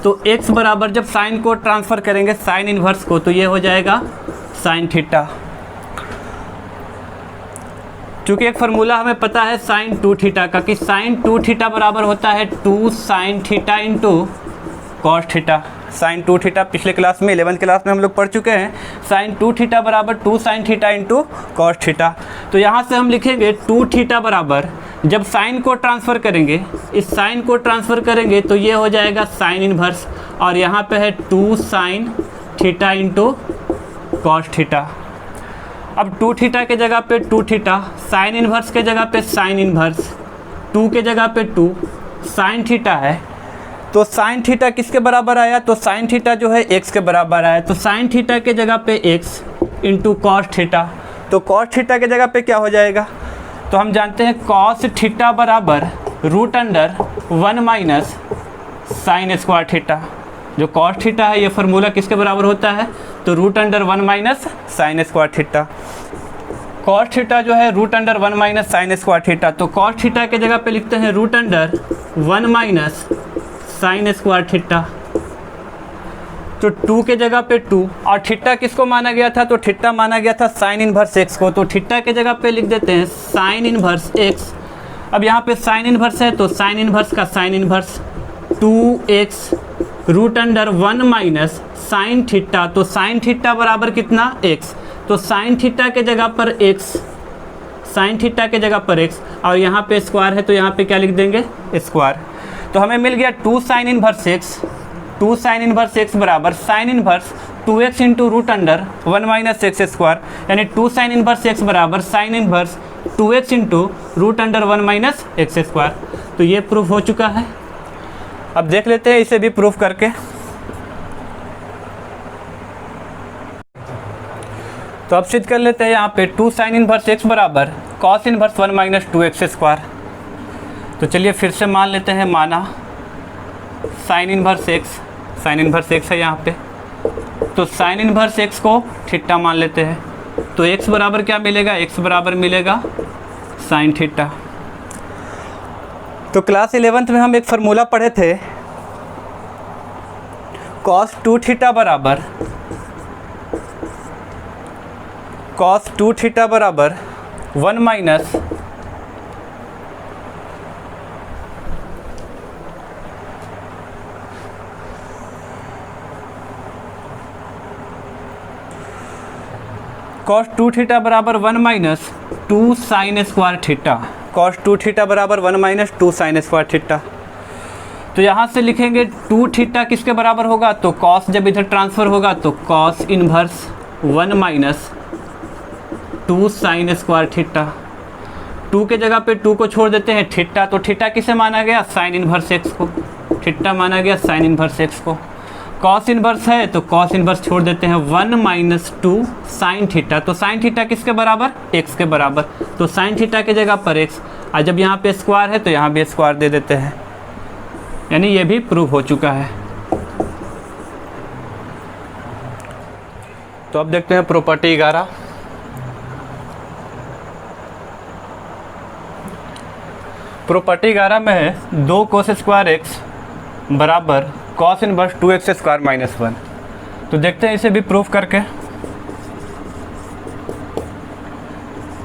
तो एक्स बराबर जब साइन को ट्रांसफ़र करेंगे साइन इनवर्स को तो ये हो जाएगा साइन थीटा। चूँकि एक फार्मूला हमें पता है साइन 2 थीटा का कि साइन 2 थीटा बराबर होता है 2 sine theta into cos theta. Sine 2 theta पिछले क्लास में 11th क्लास में हम लोग पढ़ चुके हैं। साइन 2 थीटा बराबर 2 sine theta into cos theta. तो यहाँ से हम लिखेंगे 2 थीटा बराबर जब साइन को ट्रांसफ़र करेंगे, इस साइन को ट्रांसफ़र करेंगे तो ये हो जाएगा साइन इनवर्स, और यहाँ पे है 2 sine theta into cos theta. अब 2 थीटा के जगह पे 2 थीटा, साइन इनवर्स के जगह पे साइन इनवर्स, 2 के जगह पे 2 साइन थीटा है। तो साइन थीटा किसके बराबर आया? तो साइन थीटा जो है x के बराबर आया। तो साइन थीटा के जगह पे x इंटू कॉस थीटा। तो कॉस थीटा के जगह पे क्या हो जाएगा? तो हम जानते हैं कॉस थीटा बराबर root under 1 minus sine square theta. जो कॉस थीटा है ये फार्मूला किसके बराबर होता है? तो root under 1 minus sine square theta. Cos theta जो है root under 1 minus sine square theta. तो कॉस थीटा के जगह पे लिखते हैं root under 1 minus sine square theta. तो 2 के जगह पे 2, और थीटा किसको माना गया था? तो थीटा माना गया था साइन इनवर्स एक्स को। तो थीटा के जगह पे लिख देते हैं साइन इनवर्स एक्स। अब यहाँ पे साइन इनवर्स है तो साइन इनवर्स का sine inverse 2x root under 1 minus sine theta. तो साइन थीटा बराबर कितना? x। तो साइन थीटा के जगह पर x, साइन थीटा के जगह पर x, और यहाँ पे स्क्वायर है तो यहाँ पे क्या लिख देंगे? स्क्वायर। तो हमें मिल गया 2 sine inverse x, 2 sine inverse x बराबर sine inverse 2x into root under 1 minus x square, यानी 2 साइन इनवर्स x बराबर sine inverse 2x into root under 1 minus x square. तो ये प्रूफ हो चुका है। अब देख लेते हैं इसे भी प्रूफ करके। तो अब सिद्ध कर लेते हैं यहाँ पे 2 साइन इनवर्स x बराबर cos inverse 1 minus 2x square. तो चलिए फिर से मान लेते हैं माना sine inverse x, sign inverse x है यहाँ पे। तो साइन इनवर्स x को थीटा मान लेते हैं। तो x बराबर क्या मिलेगा? x बराबर मिलेगा साइन थीटा। तो क्लास 11th में हम एक फार्मूला पढ़े थे cos 2 थीटा बराबर cos 2 थीटा बराबर 1 माइनस cos 2 थीटा बराबर 1 minus 2 sign square theta. cos 2 theta बराबर 1 माइनस 2 साइन स्क्वायर थीटा। तो यहाँ से लिखेंगे 2 थीटा किसके बराबर होगा? तो cos जब इधर ट्रांसफ़र होगा तो cos inverse 1 minus 2 sign square theta. 2 के जगह पे 2 को छोड़ देते हैं थीटा। तो थीटा किसे माना गया? साइन इनवर्स एक्स को। थीटा माना गया साइन इनवर्स एक्स को। कॉस इनवर्स है तो कॉस इनवर्स छोड़ देते हैं 1 माइनस 2 साइन थीटा। तो साइन थीटा किसके बराबर? x के बराबर। तो साइन थीटा के जगह पर x, और जब यहाँ पे स्क्वायर है तो यहाँ भी स्क्वायर दे देते हैं, यानी ये भी प्रूव हो चुका है। तो अब देखते हैं प्रॉपर्टी 11। प्रॉपर्टी 11 में है 2 कोस स्क्वायर x बराबर cos inverse 2x square minus 1। तो देखते हैं इसे भी प्रूफ करके।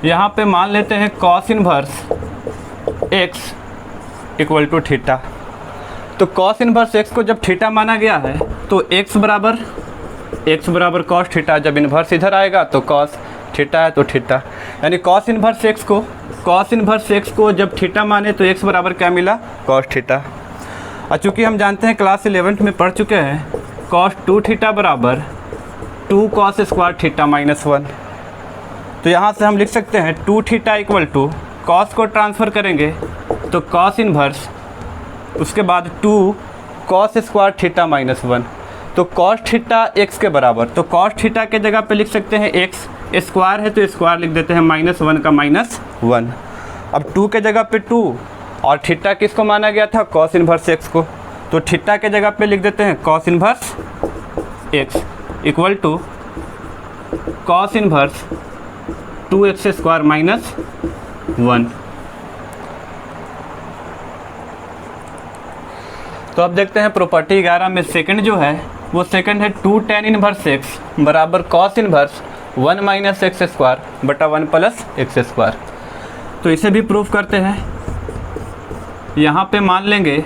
यहाँ पे मान लेते हैं cos inverse x equal to theta. तो कॉस इनवर्स x को जब थीटा माना गया है तो x बराबर कॉस थीटा। जब इनवर्स इधर आएगा तो कॉस थीटा है तो थीटा, यानी कॉस इनवर्स x को जब थीटा माने तो x बराबर क्या मिला? Cos theta. और चूँकि हम जानते हैं क्लास 11th में पढ़ चुके हैं cos 2 थीटा बराबर 2 cos स्क्वायर थीटा माइनस 1। तो यहाँ से हम लिख सकते हैं 2 थीटा इक्वल टू कॉस को ट्रांसफ़र करेंगे तो कॉस इनवर्स, उसके बाद 2 कॉस स्क्वायर थीटा माइनस 1, तो कॉस थीटा एक्स के बराबर, तो कॉस थीटा के जगह पे लिख सकते हैं एक्स, स्क्वायर है तो स्क्वायर लिख देते हैं -1 का -1। अब 2 के जगह पे 2 और थीटा किसको माना गया था, कॉस इन्वर्स एक्स को, तो थीटा के जगह पे लिख देते हैं cos inverse x equal to cos inverse 2x² -1। तो अब देखते हैं प्रॉपर्टी 11 में सेकंड जो है वो सेकंड है 2 tan इनवर्स एक्स बराबर कॉस इन्वर्स 1 - x² बटा 1 + x²। तो इसे भी प्रूफ करते हैं। यहाँ पे मान लेंगे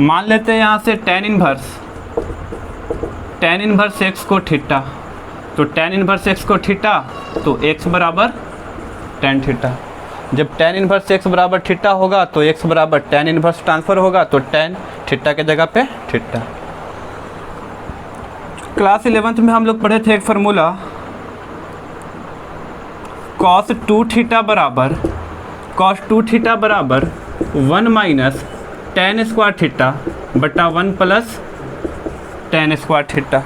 मान लेते हैं यहाँ से tan इन्वर्स x को थीटा, तो tan इन्वर्स x को थीटा तो x बराबर tan थीटा। जब tan इन्वर्स x बराबर थीटा होगा तो x बराबर tan इन्वर्स ट्रांसफ़र होगा, तो tan थीटा के जगह पे थीटा। क्लास 11th में हम लोग पढ़े थे एक फार्मूला cos 2 थीटा बराबर 1 - tan स्क्वायर थीटा बटा 1 + tan स्क्वायर थीटा।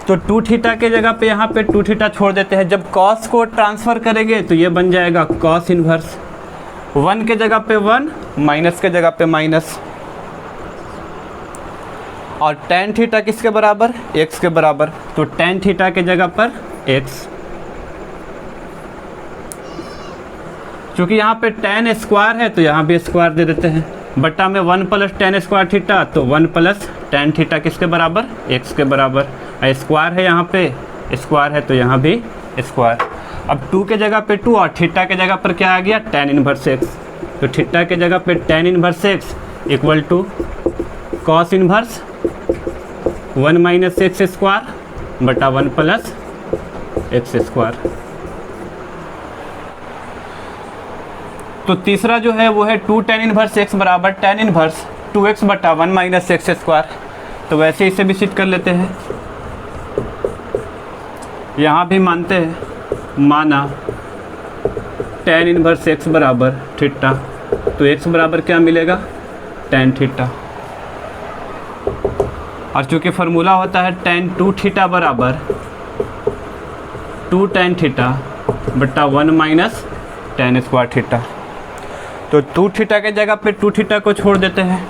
तो 2 थीटा के जगह पे यहाँ पे 2 थीटा छोड़ देते हैं। जब cos को ट्रांसफ़र करेंगे तो ये बन जाएगा cos इन्वर्स 1 के जगह पे 1 माइनस के जगह पे माइनस, और tan थीटा किसके बराबर, x के बराबर, तो tan थीटा के जगह पर x। क्योंकि यहाँ पे tan स्क्वायर है तो यहाँ भी स्क्वायर दे देते हैं, बटा में 1 + tan स्क्वायर थीटा, तो 1 + tan थीटा किसके बराबर, x के बराबर। स्क्वायर है यहाँ पे, स्क्वायर है तो यहाँ भी स्क्वायर। अब 2 के जगह पे 2 और थीटा के जगह पर क्या आ गया, tan इन्वर्स x, तो थीटा के जगह पे tan inverse x equal to cos inverse 1 - x² बटा 1 + x²। तो तीसरा जो है वो है 2 tan इन्वर्स x बराबर tan इन्वर्स 2x बटा 1 - x²। तो वैसे इसे भी सिद्ध कर लेते हैं। यहाँ भी मानते हैं, माना tan इन्वर्स x बराबर थीटा, तो x बराबर क्या मिलेगा, tan थीटा। और चूँकि फार्मूला होता है tan 2 थीटा बराबर 2 tan थीटा बटा 1 - tan स्क्वायर थीटा। तो 2 थीटा के जगह पे 2 थीटा को छोड़ देते हैं।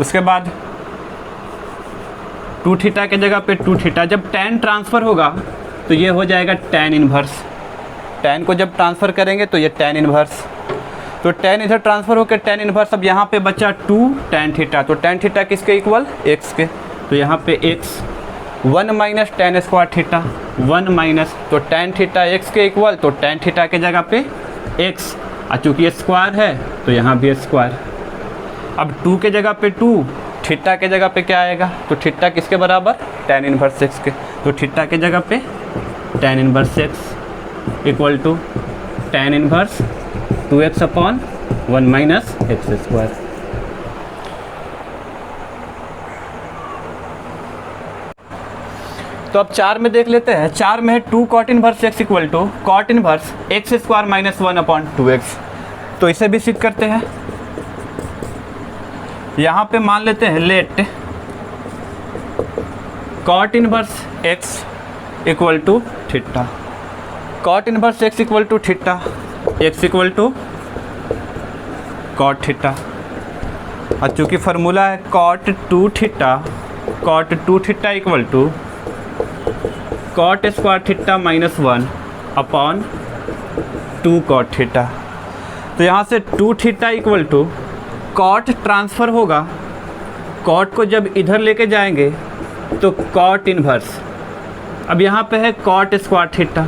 उसके बाद 2 थीटा के जगह पे 2 थीटा, जब tan ट्रांसफ़र होगा तो ये हो जाएगा tan इन्वर्स। tan को जब ट्रांसफ़र करेंगे तो ये tan इन्वर्स, तो tan इधर ट्रांसफ़र होकर tan इन्वर्स। अब यहाँ पे बचा 2 tan थीटा, तो tan थीटा किसके इक्वल, x के, तो यहाँ पे x 1 - tan square theta 1 minus, तो tan थीटा x के इक्वल, तो tan थीटा के जगह पे x, और चूँकि स्क्वायर है तो यहाँ भी स्क्वायर। अब 2 के जगह पे 2, थीटा के जगह पे क्या आएगा, तो थीटा किसके बराबर, tan इन्वर्स x के, तो थीटा के जगह पे tan inverse x equal to tan inverse 2x upon 1 - x²। तो अब 4 में देख लेते हैं। 4 में है 2 cot inverse x equal to cot inverse x² - 1 upon 2x। तो इसे भी सिद्ध करते हैं। यहाँ पे मान लेते हैं let cot inverse x equal to theta, cot inverse x equal to theta, x equal to cot theta. और चूँकि फार्मूला है cot 2 theta equal to cot square theta -1 upon 2 cot theta. तो यहाँ से 2 theta equal to cot transfer होगा, cot को जब इधर लेके जाएंगे तो cot इन्वर्स। अब यहाँ पे है cot स्क्वायर थीटा,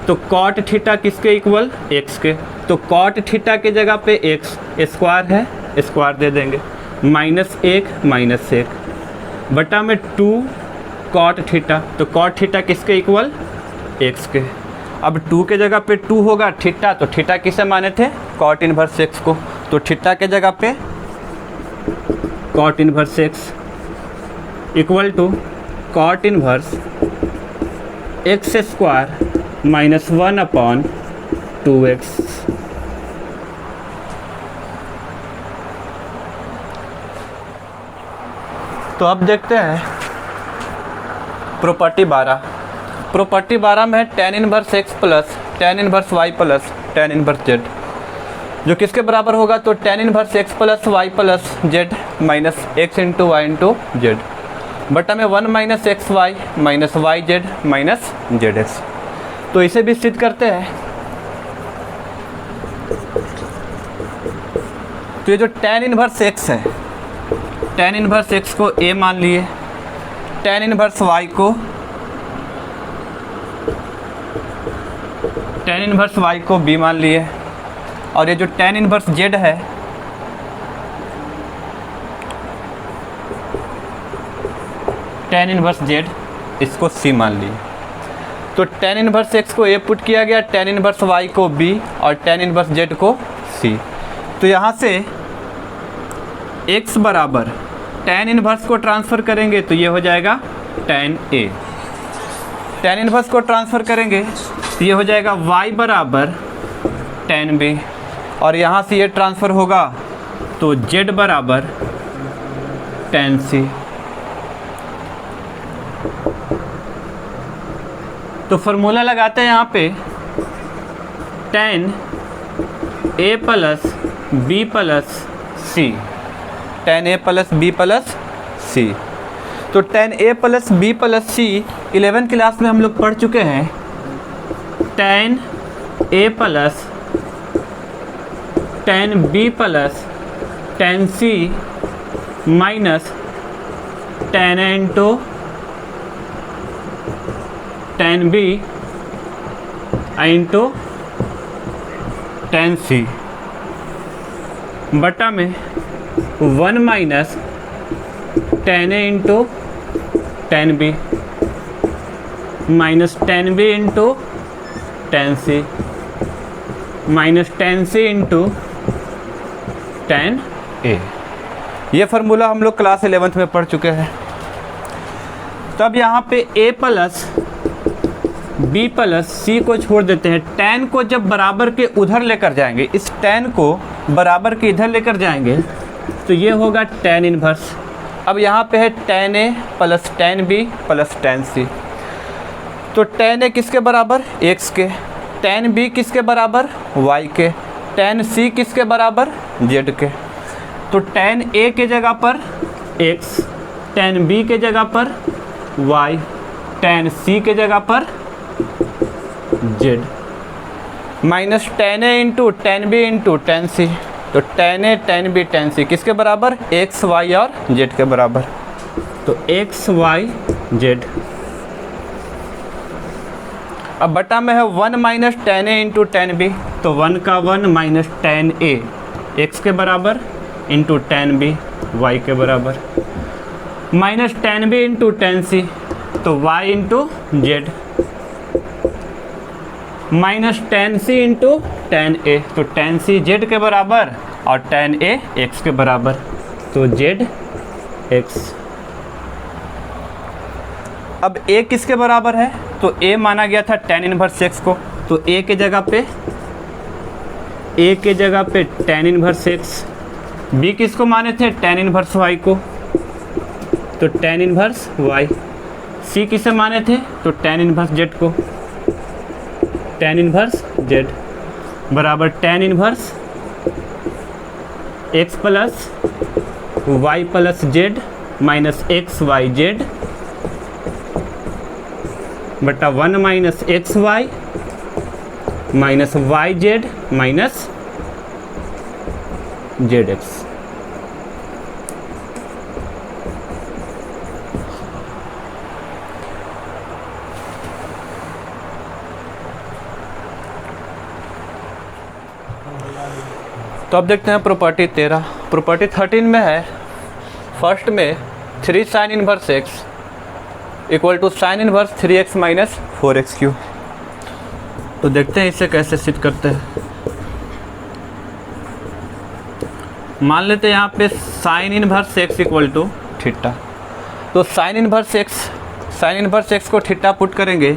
तो cot थीटा किसके इक्वल, x के, तो cot थीटा के जगह पे x स्क्वायर है, स्क्वायर दे देंगे, -1 बटा में 2 cot थीटा, तो cot थीटा किसके इक्वल, x के। अब 2 के जगह पे 2 होगा थीटा, तो थीटा किसे माने थे, cot इन्वर्स x को, तो थीटा के जगह पे cot inverse x equal to cot inverse x² - 1 upon 2x। तो अब देखते हैं प्रॉपर्टी 12। प्रॉपर्टी 12 में है tan inverse x plus tan inverse y plus tan inverse z, जो किसके बराबर होगा? तो tan inverse x plus y plus z minus x into y into z बटा में 1 minus x y minus y z minus z x. तो इसे भी सिद्ध करते हैं। तो ये जो tan इनवर्स x है, tan इनवर्स x को a मान लिए, tan इनवर्स y को b मान लिए, और ये जो tan इनवर्स z है tan इनवर्स z इसको c मान लिए। तो tan इनवर्स x को a पुट किया गया, tan इनवर्स y को b और tan इनवर्स z को c। तो यहाँ से x बराबर tan इनवर्स को ट्रांसफ़र करेंगे तो ये हो जाएगा tan a, tan इनवर्स को ट्रांसफ़र करेंगे तो ये हो जाएगा y बराबर tan b, और यहाँ से ये ट्रांसफ़र होगा तो z बराबर tan c। तो फार्मूला लगाते हैं यहाँ पे tan a plus b plus c, tan a plus b plus c। तो tan a plus b plus c 11 class में हम लोग पढ़ चुके हैं। tan a plus tan b plus tan c minus tan a into tan b into tan c बटा में 1 minus tan a into tan b minus tan b into tan c minus tan c into tan a। ये formula हम लोग class 11th में पढ़ चुके हैं। तब यहाँ पे a plus b plus c को छोड़ देते हैं। tan को जब बराबर के उधर लेकर जाएंगे, इस tan को बराबर के इधर लेकर जाएंगे तो ये होगा tan इनवर्स। अब यहाँ पे है tan a plus tan b plus tan c। तो tan a किसके बराबर? x के। tan b किसके बराबर? y के। tan c किसके बराबर? z के। तो tan a के जगह पर x, tan b के जगह पर y, tan c के जगह पर z minus tan a into tan b into tan c। तो tan a tan b tan c किसके बराबर? x y और z के बराबर। तो x y z। अब बटा में है 1 minus tan a into tan b, तो 1 का 1 माइनस tan a x के बराबर इंटू tan b y के बराबर, minus tan b into tan c, तो y into z minus tan c into tan a, तो tan c z के बराबर और tan a x के बराबर, तो z x। अब a किसके बराबर है? तो a माना गया था tan इनवर्स x को, तो a के जगह पे tan इनवर्स x, b किसको माने थे? tan इनवर्स y को, तो tan इनवर्स y, c किसे माने थे? तो tan इनवर्स z को, tan इनवर्स z बराबर tan inverse x plus y plus z minus x y z बटा 1 minus x y minus y z minus z x. तो अब देखते हैं प्रॉपर्टी 13। प्रॉपर्टी 13 में है फर्स्ट में 3 sine inverse x equal to sine inverse 3x minus 4x cube. तो देखते हैं इसे कैसे सिद्ध करते हैं। मान लेते हैं यहाँ पे sine inverse x equal to theta. तो साइन इनवर्स x को थीटा पुट करेंगे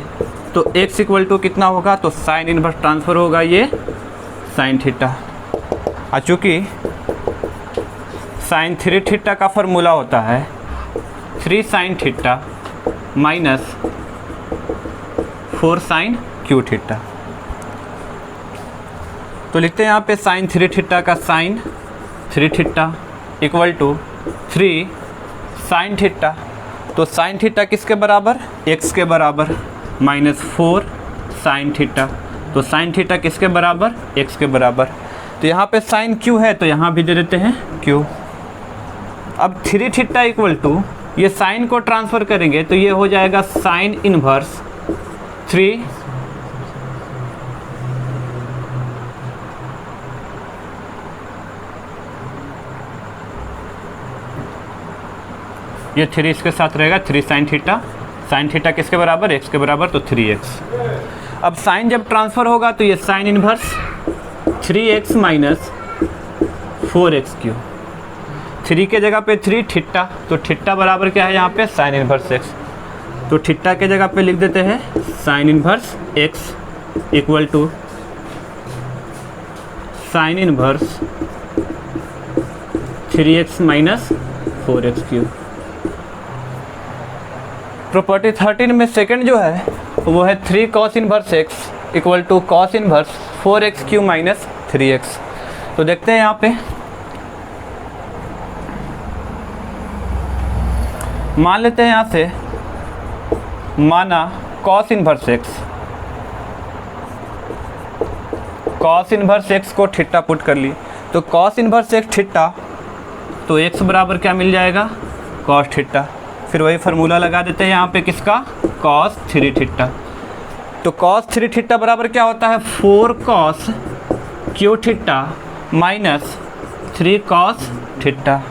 तो x इक्वल टू कितना होगा? तो साइन इनवर्स ट्रांसफ़र होगा ये साइन थीटा। चूँकि साइन 3 थीटा का फार्मूला होता है 3 sine theta minus 4 sine cube theta. तो लिखते हैं यहाँ पे साइन 3 थीटा का sine 3 theta equal to 3 sine theta. तो साइन थीटा किसके बराबर, x के बराबर, माइनस 4 साइन थीटा। तो साइन थीटा किसके बराबर, x के बराबर। तो यहाँ पे साइन q है तो यहाँ भी दे देते हैं q। अब 3 थीटा इक्वल टू, ये साइन को ट्रांसफ़र करेंगे तो ये हो जाएगा साइन इनवर्स 3 ये 3 इसके साथ रहेगा 3 साइन थीटा किसके बराबर, x के बराबर, तो 3x। अब साइन जब ट्रांसफ़र होगा तो ये sign inverse 3x minus 4x Q. 3 के जगह पे 3 थीटा, तो थीटा बराबर क्या है यहाँ पे, साइन इनवर्स x। तो थीटा के जगह पे लिख देते हैं sine inverse x equal to sine inverse 3x minus 4x cube. Property 13 में सेकंड जो है वो है 3 cos inverse x equal to cos inverse 4x cube minus 3x। तो देखते हैं यहाँ पे, मान लेते हैं यहाँ से, माना कॉस इनवर्स x को थीटा पुट कर ली। तो कॉस इनवर्स x थीटा, तो x बराबर क्या मिल जाएगा, कॉस थीटा। फिर वही फार्मूला लगा देते हैं यहाँ पे किसका, कॉस 3 थीटा। तो कॉस 3 थीटा बराबर क्या होता है, 4 cos Q theta minus 3 cos theta.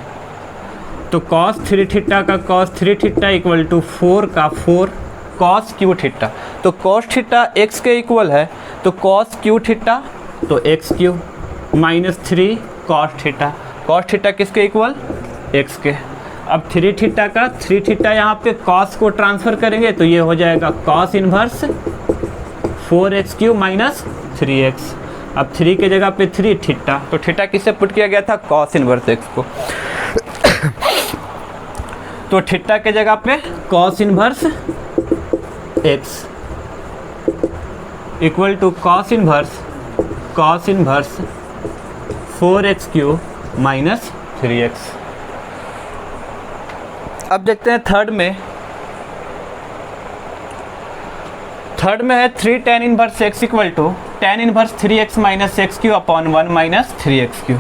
तो कॉस 3 थीटा का कॉस 3 थीटा इक्वल टू 4 का 4 कॉस क्यू थीटा। तो कॉस थीटा x के इक्वल है, तो कॉस क्यू थीटा तो x Q minus 3 cos theta. Cos theta किसके इक्वल, x के। अब 3 थीटा का 3 थीटा यहाँ पे कॉस को ट्रांसफ़र करेंगे तो ये हो जाएगा cos inverse 4x cube minus 3x। अब 3 के जगह पे 3 थीटा, तो थीटा किससे पुट किया गया था, कॉस इनवर्स x को। तो थीटा के जगह पे cos inverse x equal to cos inverse 4x cube minus 3x। अब देखते हैं थर्ड में है 3 tan inverse x equal to tan inverse 3x minus x cube upon 1 minus 3x cube.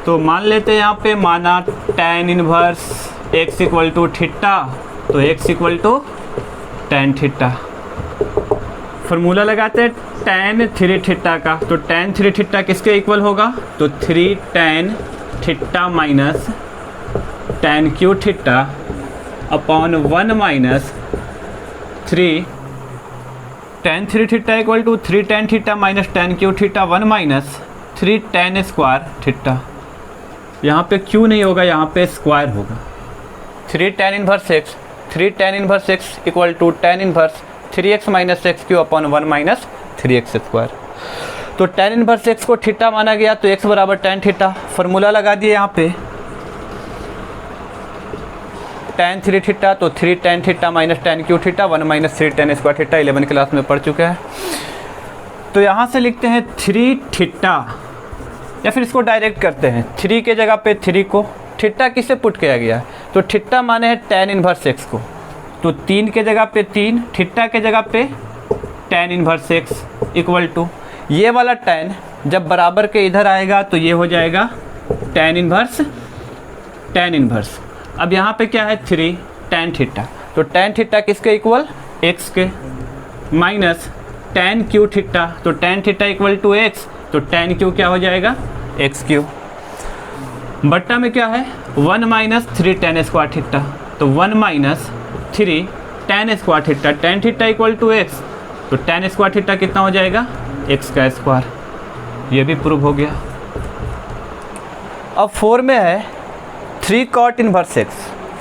तो मान लेते हैं यहाँ पे, माना tan inverse x equal to theta, तो x equal to tan theta. Formula लगाते हैं tan 3 थीटा का, तो tan 3 थीटा किसके इक्वल होगा, तो 3 tan theta minus tan cube theta upon 1 minus 3 tan 3 theta equal to 3 tan theta minus tan cube theta 1 minus 3 tan square theta. यहाँ पे Q नहीं होगा, यहाँ पे स्क्वायर होगा। 3 tan inverse x equal to tan inverse 3x minus x cube upon 1 minus 3x square. तो tan inverse x को theta माना गया, तो x बराबर tan थीटा। फार्मूला लगा दिए यहाँ पे, tan 3 थीटा, तो 3 tan theta minus tan cube theta 1 minus 3 tan square theta. 11 class में पढ़ चुके हैं। तो यहाँ से लिखते हैं 3 थीटा, या फिर इसको डायरेक्ट करते हैं, 3 के जगह पे 3 को, थीटा किससे पुट किया गया है, तो थीटा माने है tan इनवर्स x को। तो 3 के जगह पे 3, थीटा के जगह पे tan inverse x equal to, ये वाला tan जब बराबर के इधर आएगा तो ये हो जाएगा tan इनवर्स। अब यहाँ पे क्या है, 3 tan थीटा, तो tan थीटा किसके इक्वल, x के, माइनस tan क्यू थीटा, तो tan theta equal to x, तो tan क्यू क्या हो जाएगा, x क्यू। बट्टा में क्या है, 1 माइनस 3 tan स्क्वायर थीटा, तो 1 minus 3 tan square theta, tan theta equal to x, तो tan स्क्वायर थीटा कितना हो जाएगा, x का स्क्वायर। ये भी प्रूव हो गया। अब 4 में है 3 cot इनवर्स x,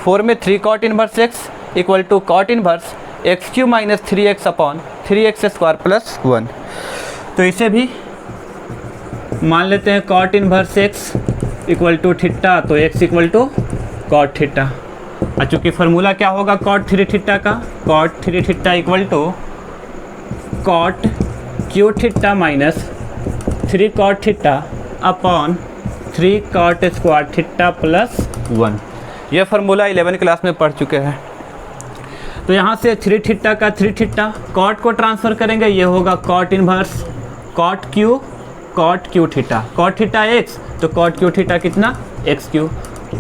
4 में 3 cot inverse x equal to cot inverse x cube minus 3x upon 3x square plus 1। तो इसे भी मान लेते हैं cot inverse x equal to theta, तो x equal to cot theta. और चूँकि फार्मूला क्या होगा कॉट 3 थीटा का, cot 3 theta equal to cot cube theta minus 3 cot theta upon 3 cot square theta plus 1। यह फार्मूला 11 क्लास में पढ़ चुके हैं। तो यहाँ से 3 थीटा का 3 थीटा, कॉट को ट्रांसफ़र करेंगे, ये होगा cot inverse cot cube theta, cot theta x, तो कॉट क्यू थीटा कितना x cube,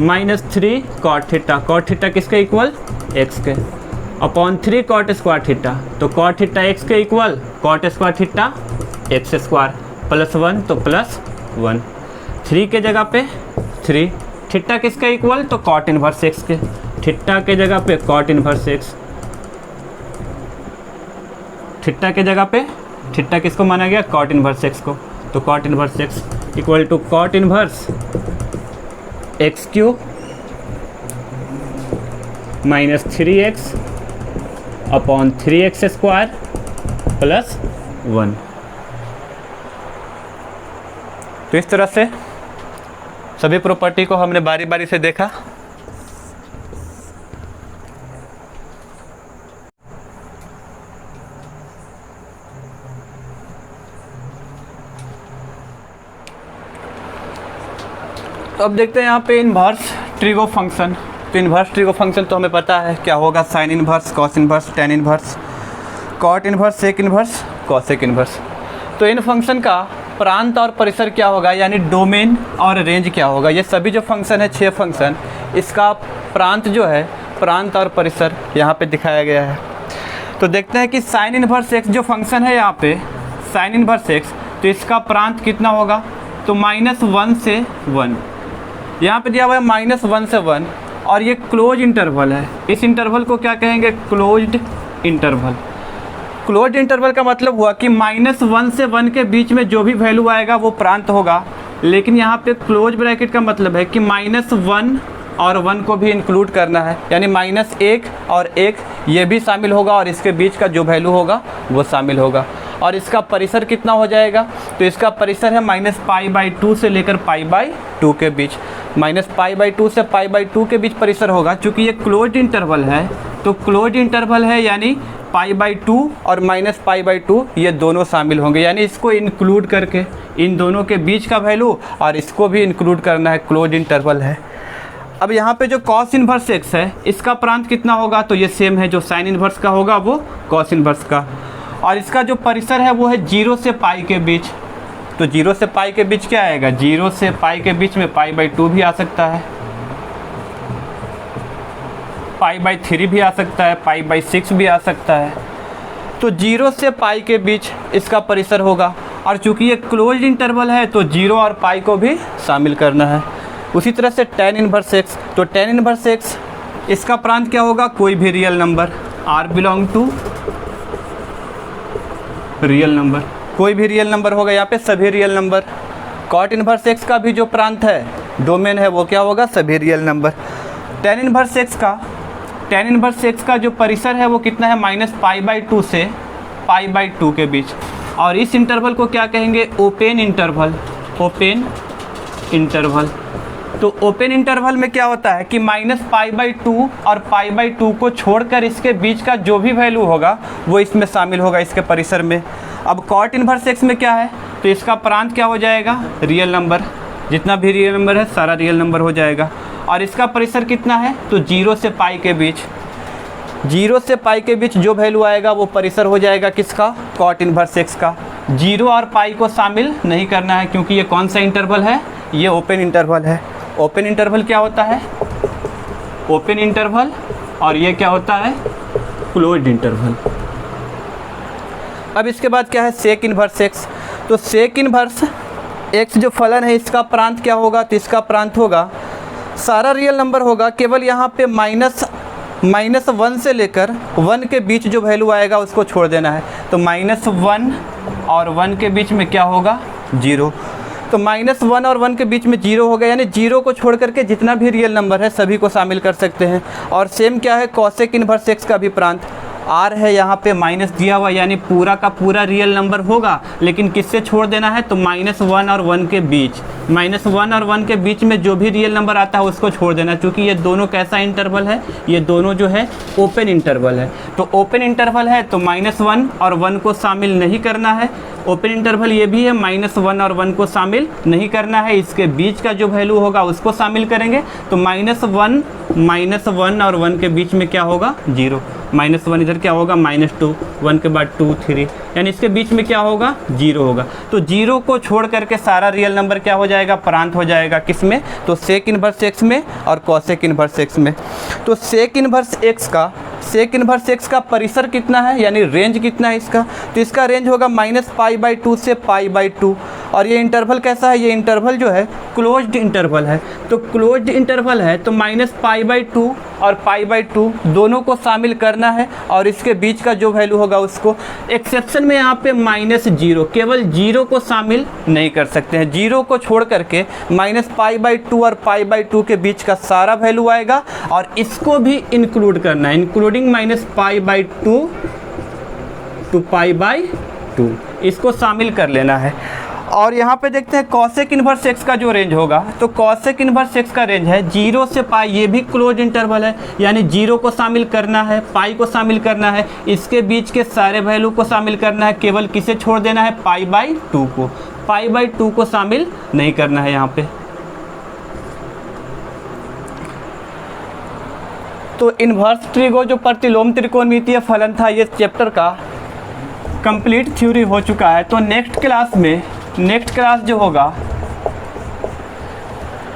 minus 3 cot theta किसके इक्वल x के, अपॉन 3 कॉट स्क्वायर थीटा, तो कॉट थीटा x के equal cot square theta x square plus 1, तो plus 1, 3 के जगह पे 3, थीटा किसके इक्वल, तो कॉट इन्वर्स x के, थीटा के जगह पे कॉट इन्वर्स x, थीटा के जगह पे थीटा किसको माना गया कॉट इन्वर्स x को, तो cot inverse x equal to cot inverse x cube minus 3x upon 3x square plus 1। तो इस तरह से सभी प्रॉपर्टी को हमने बारी बारी से देखा। तो अब देखते हैं यहाँ पे इन्वर्स ट्रिगो फंक्शन। तो इन्वर्स ट्रिगो फंक्शन तो हमें पता है क्या होगा, sine inverse, cos inverse, tan inverse, cot inverse, sec inverse, cosec inverse. तो इन फंक्शन का प्रांत और परिसर क्या होगा, यानी डोमेन और रेंज क्या होगा। ये सभी जो फंक्शन है 6 फंक्शन, इसका प्रांत जो है, प्रांत और परिसर यहाँ पे दिखाया गया है। तो देखते हैं कि साइन इन्वर्स एक्स जो फंक्शन है यहाँ पे, साइन इन्वर्स एक्स, तो इसका प्रांत कितना होगा, तो -1 से 1, यहाँ पे दिया हुआ है -1 से 1, और ये क्लोज इंटरवल है। इस इंटरवल को क्या कहेंगे, क्लोज्ड इंटरवल। क्लोज्ड इंटरवल का मतलब हुआ कि -1 से 1 के बीच में जो भी वैल्यू आएगा वो प्रांत होगा। लेकिन यहाँ पे क्लोज ब्रैकेट का मतलब है कि -1 और 1 को भी इंक्लूड करना है, यानी -1 और 1 ये भी शामिल होगा, और इसके बीच का जो वैल्यू होगा वो शामिल होगा। और इसका परिसर कितना हो जाएगा, तो इसका परिसर है -π/2 से लेकर π/2 के बीच, -π/2 से π/2 के बीच परिसर होगा। चूँकि ये क्लोज्ड इंटरवल है, तो क्लोज्ड इंटरवल है यानी π/2 और -π/2 ये दोनों शामिल होंगे, यानी इसको इंक्लूड करके इन दोनों के बीच का वैल्यू और इसको भी इंक्लूड करना है, क्लोज्ड इंटरवल है। अब यहाँ पे जो कॉस इन्वर्स एक्स है, इसका प्रांत कितना होगा, तो ये सेम है जो साइन इन्वर्स का होगा वो कॉस इन्वर्स का, और इसका जो परिसर है वो है 0 से π के बीच। तो 0 से π के बीच क्या आएगा, 0 से π के बीच में π/2 भी आ सकता है, π/3 भी आ सकता है, π/6 भी आ सकता है। तो 0 से π के बीच इसका परिसर होगा, और चूंकि ये क्लोज्ड इंटरवल है तो 0 और π को भी शामिल करना है। उसी तरह से tan इनवर्स x, तो tan इनवर्स x इसका प्रांत क्या होगा, कोई भी real number, r belong to real number, कोई भी रियल नंबर होगा, यहाँ पे सभी real number. cot inverse x का भी जो प्रांत है, डोमेन है, वो क्या होगा, सभी real number. tan inverse x का जो परिसर है वो कितना है, -π/2 से π/2 के बीच, और इस इंटरवल को क्या कहेंगे, ओपन इंटरवल। ओपन इंटरवल, तो ओपन इंटरवल में क्या होता है कि -π/2 और π/2 को छोड़कर इसके बीच का जो भी वैल्यू होगा वो इसमें शामिल होगा, इसके परिसर में। अब cot इनवर्स x में क्या है, तो इसका प्रांत क्या हो जाएगा, रियल नंबर, जितना भी रियल नंबर है सारा रियल नंबर हो जाएगा। और इसका परिसर कितना है, तो 0 से π के बीच, 0 से π के बीच जो वैल्यू आएगा वो परिसर हो जाएगा किसका, cot इनवर्स x का। 0 और π को शामिल नहीं करना है, क्योंकि ये कौन सा इंटरवल है, ये ओपन इंटरवल है। ओपन इंटरवल क्या होता है, ओपन इंटरवल, और ये क्या होता है, क्लोज्ड इंटरवल। अब इसके बाद क्या है, सेक इनवर्स एक्स। तो सेक इनवर्स एक्स जो फलन है इसका प्रांत क्या होगा, तो इसका प्रांत होगा, सारा रियल नंबर होगा, केवल यहाँ पे -1 से लेकर 1 के बीच जो वैल्यू आएगा उसको छोड़ देना है। तो -1 और 1 के बीच में क्या होगा, 0। तो -1 और 1 के बीच में 0 होगा, यानी 0 को छोड़ करके जितना भी रियल नंबर है सभी को शामिल कर सकते हैं। और सेम क्या है, कॉसेक इनवर्स एक्स का भी प्रांत, आर है यहाँ पे माइनस दिया हुआ, यानी पूरा का पूरा रियल नंबर होगा, लेकिन किससे छोड़ देना है, तो -1 और 1 के बीच, -1 और 1 के बीच में जो भी रियल नंबर आता है उसको छोड़ देना, क्योंकि ये दोनों कैसा इंटरवल है, ये दोनों जो है ओपन इंटरवल है। तो ओपन इंटरवल है तो -1 और 1 को शामिल नहीं करना है, ओपन इंटरवल ये भी है, -1 और 1 को शामिल नहीं करना है, इसके बीच का जो वैल्यू होगा उसको शामिल करेंगे। तो -1 और 1 के बीच में क्या होगा, 0, -1 इधर क्या होगा, -2, 1 के बाद 2 3, यानी इसके बीच में क्या होगा, 0 होगा। तो 0 को छोड़ करके सारा रियल नंबर क्या हो जाएगा, प्रांत हो जाएगा, किस में, तो सेक इन्वर्स एक्स में और कॉसेक इन्वर्स एक्स में। तो सेक इन्वर्स एक्स का परिसर कितना है, यानी रेंज कितना है इसका, तो इसका रेंज होगा -π/2 से π/2, और ये इंटरवल कैसा है, ये इंटरवल जो है क्लोज्ड इंटरवल है। तो क्लोज्ड इंटरवल है तो -π/2 और π/2 दोनों को शामिल करना है, और इसके बीच का जो वैल्यू होगा उसको, एक्सेप्शन में यहाँ पे -0, केवल 0 को शामिल नहीं कर सकते हैं, 0 को छोड़ करके -π/2 और π/2 के बीच का सारा वैल्यू आएगा, और इसको भी इंक्लूड करना है, इंक्लूडिंग -π/2 टू π/2, इसको शामिल कर लेना है। और यहाँ पे देखते हैं कॉसेक इन्वर्स एक्स का जो रेंज होगा, तो कॉसेक इन्वर्स एक्स का रेंज है 0 से π, ये भी क्लोज इंटरवल है, यानी 0 को शामिल करना है, पाई को शामिल करना है, इसके बीच के सारे वैल्यू को शामिल करना है, केवल किसे छोड़ देना है, π/2 को, π/2 को शामिल नहीं करना है यहाँ पे। तो इन्वर्स ट्रिगो जो प्रतिलोम त्रिकोणमितीय फलन था, ये चैप्टर का कंप्लीट थ्योरी हो चुका है। तो नेक्स्ट क्लास जो होगा,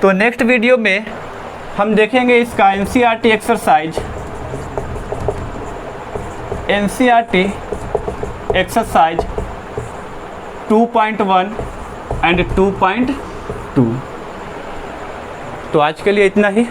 तो नेक्स्ट वीडियो में हम देखेंगे इसका एनसीईआरटी एक्सरसाइज 2.1 एंड 2.2। तो आज के लिए इतना ही।